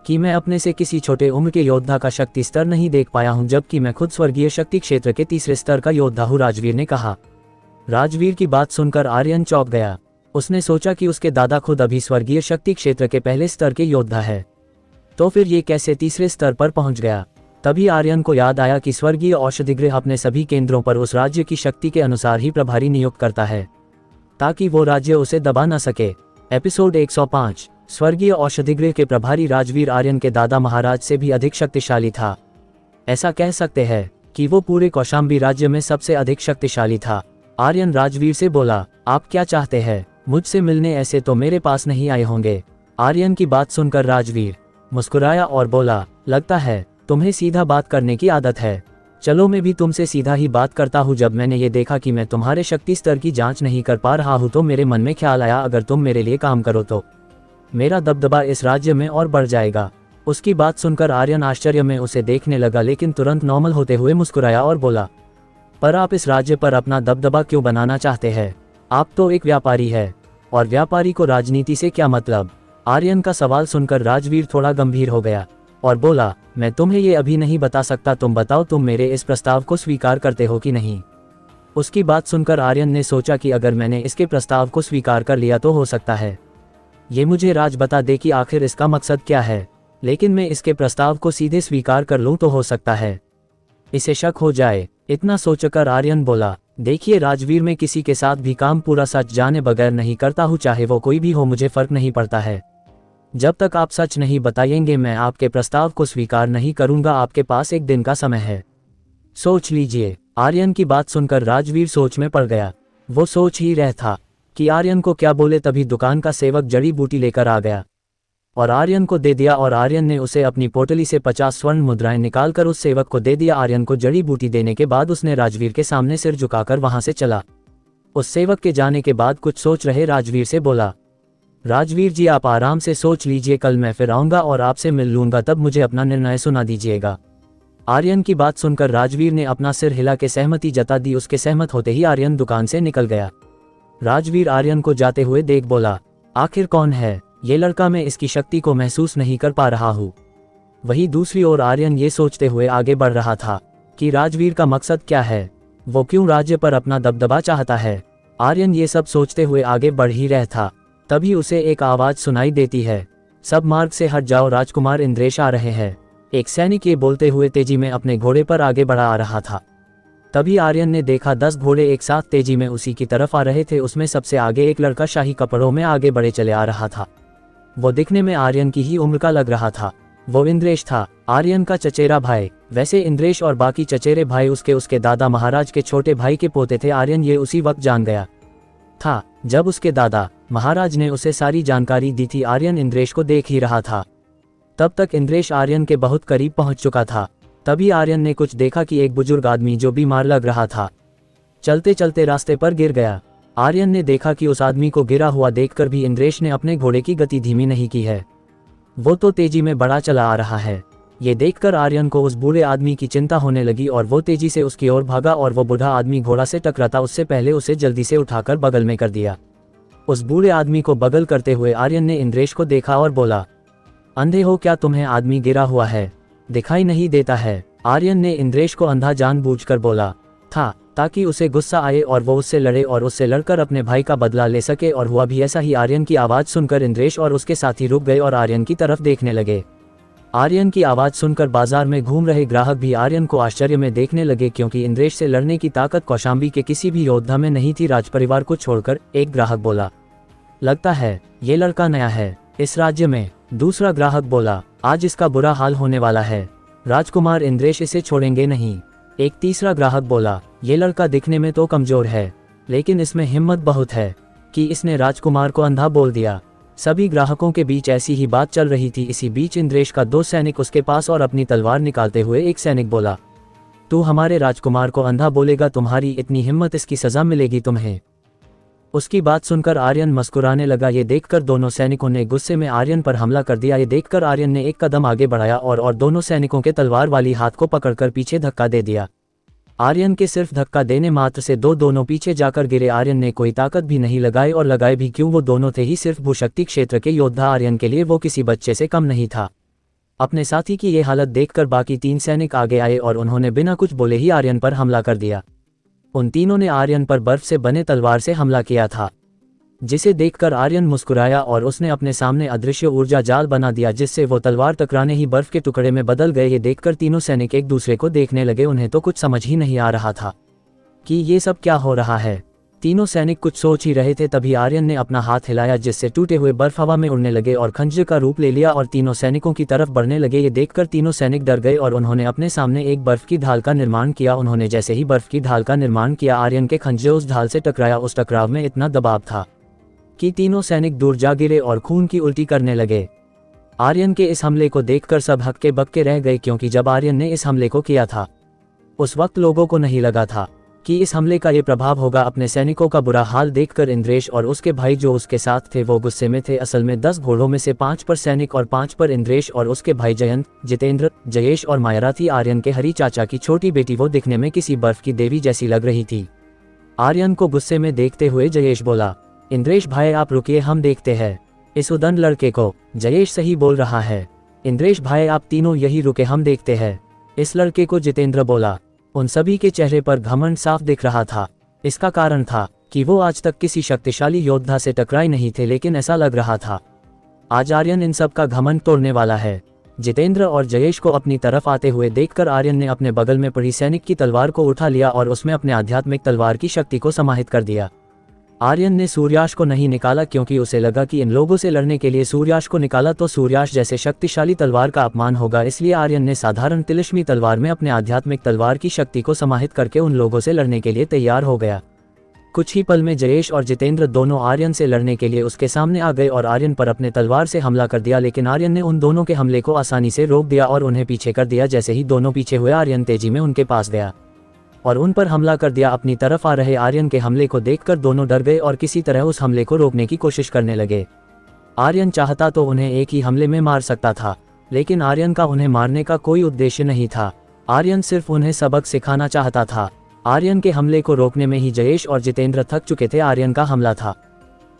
कि मैं अपने से किसी छोटे उम्र के योद्धा का शक्ति स्तर नहीं देख पाया हूँ, जबकि मैं खुद स्वर्गीय शक्ति क्षेत्र के तीसरे स्तर का योद्धा हूँ, राजवीर ने कहा। राजवीर की बात सुनकर आर्यन चौंक गया। उसने सोचा कि उसके दादा खुद अभी स्वर्गीय शक्ति क्षेत्र के पहले स्तर के योद्धा है, तो फिर ये कैसे तीसरे स्तर पर पहुंच गया? तभी आर्यन को याद आया कि स्वर्गीय औषधि गृह अपने सभी केंद्रों पर उस राज्य की शक्ति के अनुसार ही प्रभारी नियुक्त करता है, ताकि वो राज्य उसे दबा न सके। एपिसोड 105। स्वर्गीय औषधि गृह के प्रभारी राजवीर आर्यन के दादा महाराज से भी अधिक शक्तिशाली था। ऐसा कह सकते हैं कि वो पूरे कौशाम्बी राज्य में सबसे अधिक शक्तिशाली था। आर्यन राजवीर से बोला, आप क्या चाहते हैं मुझसे मिलने? ऐसे तो मेरे पास नहीं आए होंगे। आर्यन की बात सुनकर राजवीर मुस्कुराया और बोला, लगता है तुम्हें सीधा बात करने की आदत है। चलो मैं भी तुमसे सीधा ही बात करता हूँ। जब मैंने ये देखा कि मैं तुम्हारे शक्ति स्तर की जांच नहीं कर पा रहा हूँ तो मेरे मन में ख्याल आया, अगर तुम मेरे लिए काम करो तो मेरा दबदबा इस राज्य में और बढ़ जाएगा। उसकी बात सुनकर आर्यन आश्चर्य में उसे देखने लगा, लेकिन तुरंत नॉर्मल होते हुए मुस्कुराया और बोला, पर आप इस राज्य पर अपना दबदबा क्यों बनाना चाहते हैं? आप तो एक व्यापारी है, और व्यापारी को राजनीति से क्या मतलब? आर्यन का सवाल सुनकर राजवीर थोड़ा गंभीर हो गया और बोला, मैं तुम्हें ये अभी नहीं बता सकता। तुम बताओ, तुम मेरे इस प्रस्ताव को स्वीकार करते हो कि नहीं? उसकी बात सुनकर आर्यन ने सोचा कि अगर मैंने इसके प्रस्ताव को स्वीकार कर लिया तो हो सकता है ये मुझे राज बता दे कि आखिर इसका मकसद क्या है, लेकिन मैं इसके प्रस्ताव को सीधे स्वीकार कर लूं तो हो सकता है इसे शक हो जाए। इतना सोचकर आर्यन बोला, देखिए राजवीर, मैं किसी के साथ भी काम पूरा सच जाने बगैर नहीं करता हूँ, चाहे वो कोई भी हो, मुझे फर्क नहीं पड़ता है। जब तक आप सच नहीं बताएंगे मैं आपके प्रस्ताव को स्वीकार नहीं करूंगा। आपके पास एक दिन का समय है, सोच लीजिए। आर्यन की बात सुनकर राजवीर सोच में पड़ गया। वो सोच ही रह था कि आर्यन को क्या बोले, तभी दुकान का सेवक जड़ी बूटी लेकर आ गया और आर्यन को दे दिया। और आर्यन ने उसे अपनी पोटली से 50 स्वर्ण मुद्राएं निकालकर उस सेवक को दे दिया। आर्यन को जड़ी बूटी देने के बाद उसने राजवीर के सामने सिर झुकाकर वहां से चला। उस सेवक के जाने के बाद कुछ सोच रहे राजवीर से बोला, राजवीर जी आप आराम से सोच लीजिए, कल मैं फिर आऊंगा और आपसे मिल लूंगा, तब मुझे अपना निर्णय सुना दीजिएगा। आर्यन की बात सुनकर राजवीर ने अपना सिर हिला के सहमति जता दी। उसके सहमत होते ही आर्यन दुकान से निकल गया। राजवीर आर्यन को जाते हुए देख बोला, आखिर कौन है ये लड़का, मैं इसकी शक्ति को महसूस नहीं कर पा रहा हूँ। वहीं दूसरी ओर आर्यन ये सोचते हुए आगे बढ़ रहा था कि राजवीर का मकसद क्या है, वो क्यों राज्य पर अपना दबदबा चाहता है। आर्यन ये सब सोचते हुए आगे बढ़ ही रहा था, तभी उसे एक आवाज सुनाई देती है, सब मार्ग से हट जाओ, राजकुमार इंद्रेश आ रहे हैं। एक सैनिक ये बोलते हुए तेजी में अपने घोड़े पर आगे बढ़ा आ रहा था। तभी आर्यन ने देखा 10 घोड़े एक साथ तेजी में उसी की तरफ आ रहे थे। उसमें सबसे आगे एक लड़का शाही कपड़ों में आगे बढ़े चले आ रहा था। वो दिखने में आर्यन की ही उम्र का लग रहा था। वो इंद्रेश था, आर्यन का चचेरा भाई। वैसे इंद्रेश और बाकी चचेरे भाई उसके दादा महाराज के छोटे भाई के पोते थे। आर्यन ये उसी वक्त जान गया था जब उसके दादा महाराज ने उसे सारी जानकारी दी थी। आर्यन इंद्रेश को देख ही रहा था। तब तक इंद्रेश आर्यन के बहुत करीब पहुंच चुका था। तभी आर्यन ने कुछ देखा कि एक बुजुर्ग आदमी जो बीमार लग रहा था चलते चलते रास्ते पर गिर गया। आर्यन ने देखा कि उस आदमी को गिरा हुआ देखकर भी इंद्रेश ने अपने घोड़े की गति धीमी नहीं की है, वो तो तेजी में बढ़ा चला आ रहा है। ये देखकर आर्यन को उस बूढ़े आदमी की चिंता होने लगी और वो तेजी से उसकी ओर भागा और वो बूढ़ा आदमी घोड़ा से टकराता उससे पहले उसे जल्दी से उठाकर बगल में कर दिया। उस बूढ़े आदमी को बगल करते हुए आर्यन ने इंद्रेश को देखा और बोला, अंधे हो क्या, तुम्हें आदमी गिरा हुआ है दिखाई नहीं देता है। आर्यन ने इंद्रेश को अंधा जानबूझकर बोला था ताकि उसे गुस्सा आए और वो उससे लड़े और उससे लड़कर अपने भाई का बदला ले सके, और हुआ भी ऐसा ही। आर्यन की आवाज़ सुनकर इंद्रेश और उसके साथी रुक गए और आर्यन की तरफ देखने लगे। आर्यन की आवाज़ सुनकर बाजार में घूम रहे ग्राहक भी आर्यन को आश्चर्य में देखने लगे, क्योंकि इंद्रेश से लड़ने की ताकत कौशाम्बी के किसी भी योद्धा में नहीं थी। राजपरिवार को छोड़कर एक ग्राहक बोला, लगता है ये लड़का नया है इस राज्य में। दूसरा ग्राहक बोला, आज इसका बुरा हाल होने वाला है, राजकुमार इंद्रेश इसे छोड़ेंगे नहीं। एक तीसरा ग्राहक बोला, ये लड़का दिखने में तो कमजोर है लेकिन इसमें हिम्मत बहुत है कि इसने राजकुमार को अंधा बोल दिया। सभी ग्राहकों के बीच ऐसी ही बात चल रही थी। इसी बीच इंद्रेश का 2 सैनिक उसके पास और अपनी तलवार निकालते हुए एक सैनिक बोला, तू हमारे राजकुमार को अंधा बोलेगा, तुम्हारी इतनी हिम्मत, इसकी सजा मिलेगी तुम्हें। उसकी बात सुनकर आर्यन मुस्कुराने लगा। ये देखकर दोनों सैनिकों ने गुस्से में आर्यन पर हमला कर दिया। ये देखकर आर्यन ने एक कदम आगे बढ़ाया और दोनों सैनिकों के तलवार वाली हाथ को पकड़कर पीछे धक्का दे दिया। आर्यन के सिर्फ धक्का देने मात्र से दोनों पीछे जाकर गिरे। आर्यन ने कोई ताकत भी नहीं लगाई, और लगाए भी क्यों, वो दोनों थे ही सिर्फ भूशक्ति क्षेत्र के योद्धा। आर्यन के लिए वो किसी बच्चे से कम नहीं था। अपने साथी की ये हालत देखकर बाकी 3 सैनिक आगे आए और उन्होंने बिना कुछ बोले ही आर्यन पर हमला कर दिया। उन तीनों ने आर्यन पर बर्फ से बने तलवार से हमला किया था, जिसे देखकर आर्यन मुस्कुराया और उसने अपने सामने अदृश्य ऊर्जा जाल बना दिया, जिससे वो तलवार टकराने ही बर्फ के टुकड़े में बदल गए। ये देखकर तीनों सैनिक एक दूसरे को देखने लगे। उन्हें तो कुछ समझ ही नहीं आ रहा था कि ये सब क्या हो रहा है। तीनों सैनिक कुछ सोच ही रहे थे, तभी आर्यन ने अपना हाथ हिलाया, जिससे टूटे हुए बर्फ हवा में उड़ने लगे और खंजर का रूप ले लिया और तीनों सैनिकों की तरफ बढ़ने लगे। ये देखकर तीनों सैनिक डर गए और उन्होंने अपने सामने एक बर्फ की ढाल का निर्माण किया। उन्होंने जैसे ही बर्फ की ढाल का निर्माण किया, आर्यन के खंजर उस ढाल से टकराया। उस टकराव में इतना दबाव था कि तीनों सैनिक दूर जा गिरे और खून की उल्टी करने लगे। आर्यन के इस हमले को देखकर सब हक्के बक्के रह गए, क्योंकि जब आर्यन ने इस हमले को किया था उस वक्त लोगों को नहीं लगा था कि इस हमले का ये प्रभाव होगा। अपने सैनिकों का बुरा हाल देखकर इंद्रेश और उसके भाई जो उसके साथ थे वो गुस्से में थे। असल में 10 घोड़ों में से 5 पर सैनिक और 5 पर इंद्रेश और उसके भाई जयंत, जितेंद्र, जयेश और मायरा थी। आर्यन के हरी चाचा की छोटी बेटी, वो दिखने में किसी बर्फ की देवी जैसी लग रही थी। आर्यन को गुस्से में देखते हुए जयेश बोला, इंद्रेश भाई आप रुकिए, हम देखते हैं इस उदंड लड़के को। जयेश सही बोल रहा है, इंद्रेश भाई आप तीनों यही रुके, हम देखते हैं इस लड़के को, जितेंद्र बोला। उन सभी के चेहरे पर घमंड साफ दिख रहा था। इसका कारण था कि वो आज तक किसी शक्तिशाली योद्धा से टकराए नहीं थे, लेकिन ऐसा लग रहा था आज आर्यन इन सब का घमंड तोड़ने वाला है। जितेंद्र और जयेश को अपनी तरफ आते हुए देखकर आर्यन ने अपने बगल में पड़ी सैनिक की तलवार को उठा लिया और उसमें अपने आध्यात्मिक तलवार की शक्ति को समाहित कर दिया। आर्यन ने सूर्याश को नहीं निकाला क्योंकि उसे लगा कि इन लोगों से लड़ने के लिए सूर्याश को निकाला तो सूर्याश जैसे शक्तिशाली तलवार का अपमान होगा, इसलिए आर्यन ने साधारण तिलिस्मी तलवार में अपने आध्यात्मिक तलवार की शक्ति को समाहित करके उन लोगों से लड़ने के लिए तैयार हो गया। कुछ ही पल में जयेश और जितेंद्र दोनों आर्यन से लड़ने के लिए उसके सामने आ गए और आर्यन पर अपने तलवार से हमला कर दिया, लेकिन आर्यन ने उन दोनों के हमले को आसानी से रोक दिया और उन्हें पीछे कर दिया। जैसे ही दोनों पीछे हुए आर्यन तेजी में उनके पास गया और उन पर हमला कर दिया। अपनी तरफ आ रहे आर्यन के हमले को देखकर दोनों डर गए और किसी तरह उस हमले को रोकने की कोशिश करने लगे। आर्यन चाहता तो उन्हें एक ही हमले में मार सकता था, लेकिन आर्यन का उन्हें मारने का कोई उद्देश्य नहीं था। आर्यन सिर्फ उन्हें सबक सिखाना चाहता था। आर्यन के हमले को रोकने में ही जयेश और जितेंद्र थक चुके थे। आर्यन का हमला था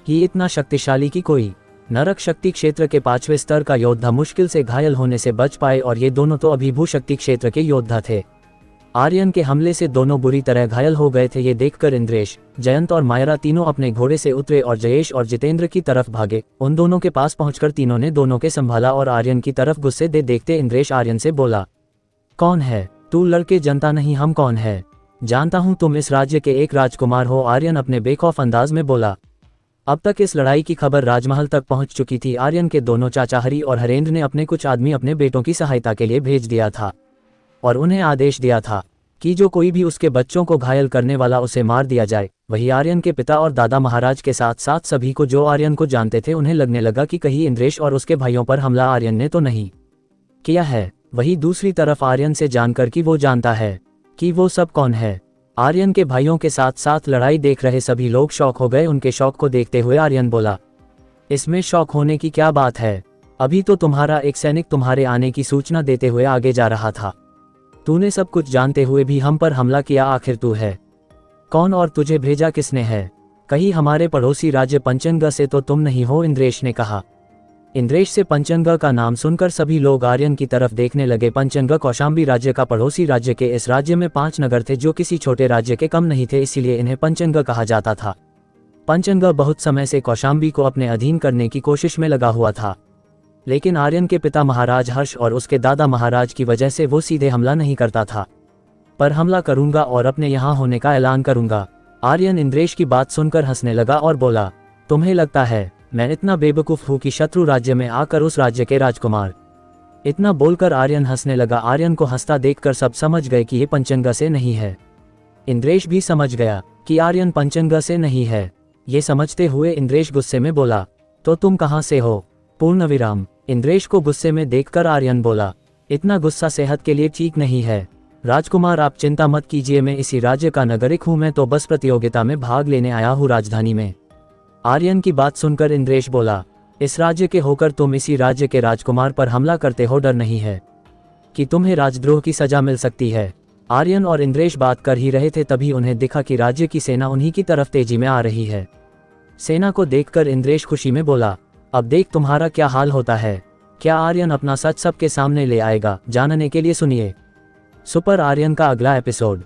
कि इतना शक्तिशाली कि कोई नरक शक्ति क्षेत्र के 5वें स्तर का योद्धा मुश्किल से घायल होने से बच पाए, और ये दोनों तो अभी भू शक्ति क्षेत्र के योद्धा थे। आर्यन के हमले से दोनों बुरी तरह घायल हो गए थे। ये देखकर इंद्रेश, जयंत और मायरा तीनों अपने घोड़े से उतरे और जयेश और जितेंद्र की तरफ भागे। उन दोनों के पास पहुंचकर तीनों ने दोनों के संभाला और आर्यन की तरफ गुस्से दे देखते इंद्रेश आर्यन से बोला, कौन है तू? लड़के जनता नहीं, हम कौन है? जानता हूं तुम इस राज्य के एक राजकुमार हो, आर्यन अपने बेखौफ अंदाज में बोला। अब तक इस लड़ाई की खबर राजमहल तक पहुंच चुकी थी। आर्यन के दोनों चाचा हरि और हरेंद्र ने अपने कुछ आदमी अपने बेटों की सहायता के लिए भेज दिया था और उन्हें आदेश दिया था कि जो कोई भी उसके बच्चों को घायल करने वाला उसे मार दिया जाए। वही आर्यन के पिता और दादा महाराज के साथ साथ सभी को जो आर्यन को जानते थे उन्हें लगने लगा कि कहीं इंद्रेश और उसके भाइयों पर हमला आर्यन ने तो नहीं किया है। वही दूसरी तरफ आर्यन से जानकर कि वो जानता है कि वो सब कौन है। आर्यन के भाइयों के साथ साथ लड़ाई देख रहे सभी लोग शौक हो गए। उनके शौक को देखते हुए आर्यन बोला, इसमें शौक होने की क्या बात है? अभी तो तुम्हारा एक सैनिक तुम्हारे आने की सूचना देते हुए आगे जा रहा था। तूने सब कुछ जानते हुए भी हम पर हमला किया। आखिर तू है कौन और तुझे भेजा किसने है? कहीं हमारे पड़ोसी राज्य पंचंगा से तो तुम नहीं हो? इंद्रेश ने कहा। इंद्रेश से पंचंगा का नाम सुनकर सभी लोग आर्यन की तरफ देखने लगे। पंचंगा कौशाम्बी राज्य का पड़ोसी राज्य के इस राज्य में 5 नगर थे जो किसी छोटे राज्य के कम नहीं थे, इसीलिए इन्हें पंचंगा कहा जाता था। पंचंगा बहुत समय से कौशाम्बी को अपने अधीन करने की कोशिश में लगा हुआ था, लेकिन आर्यन के पिता महाराज हर्ष और उसके दादा महाराज की वजह से वो सीधे हमला नहीं करता था। पर हमला करूंगा और अपने यहाँ होने का ऐलान करूंगा। आर्यन इंद्रेश की बात सुनकर हंसने लगा और बोला, तुम्हें लगता है मैं इतना बेवकूफ हूं कि शत्रु राज्य में आकर उस राज्य के राजकुमार? इतना बोलकर आर्यन हंसने लगा। आर्यन को हंसता देखकर सब समझ गए कि ये पंचंगा से नहीं है। इंद्रेश भी समझ गया कि आर्यन पंचंगा से नहीं है। ये समझते हुए इंद्रेश गुस्से में बोला, तो तुम कहां से हो? पूर्ण विराम। इंद्रेश को गुस्से में देखकर आर्यन बोला, इतना गुस्सा सेहत के लिए ठीक नहीं है। राजकुमार आप चिंता मत कीजिए, मैं इसी राज्य का नागरिक हूं, मैं तो बस प्रतियोगिता में भाग लेने आया हूं राजधानी में। आर्यन की बात सुनकर इंद्रेश बोला, इस राज्य के होकर तुम इसी राज्य के राजकुमार पर हमला करते हो? डर नहीं है कि तुम्हें राजद्रोह की सजा मिल सकती है? आर्यन और इंद्रेश बात कर ही रहे थे, तभी उन्हें दिखा कि राज्य की सेना उन्हीं की तरफ तेजी में आ रही है। सेना को देखकर इंद्रेश खुशी में बोला, अब देख तुम्हारा क्या हाल होता है। क्या आर्यन अपना सच सबके सामने ले आएगा? जानने के लिए सुनिए सुपर आर्यन का अगला एपिसोड।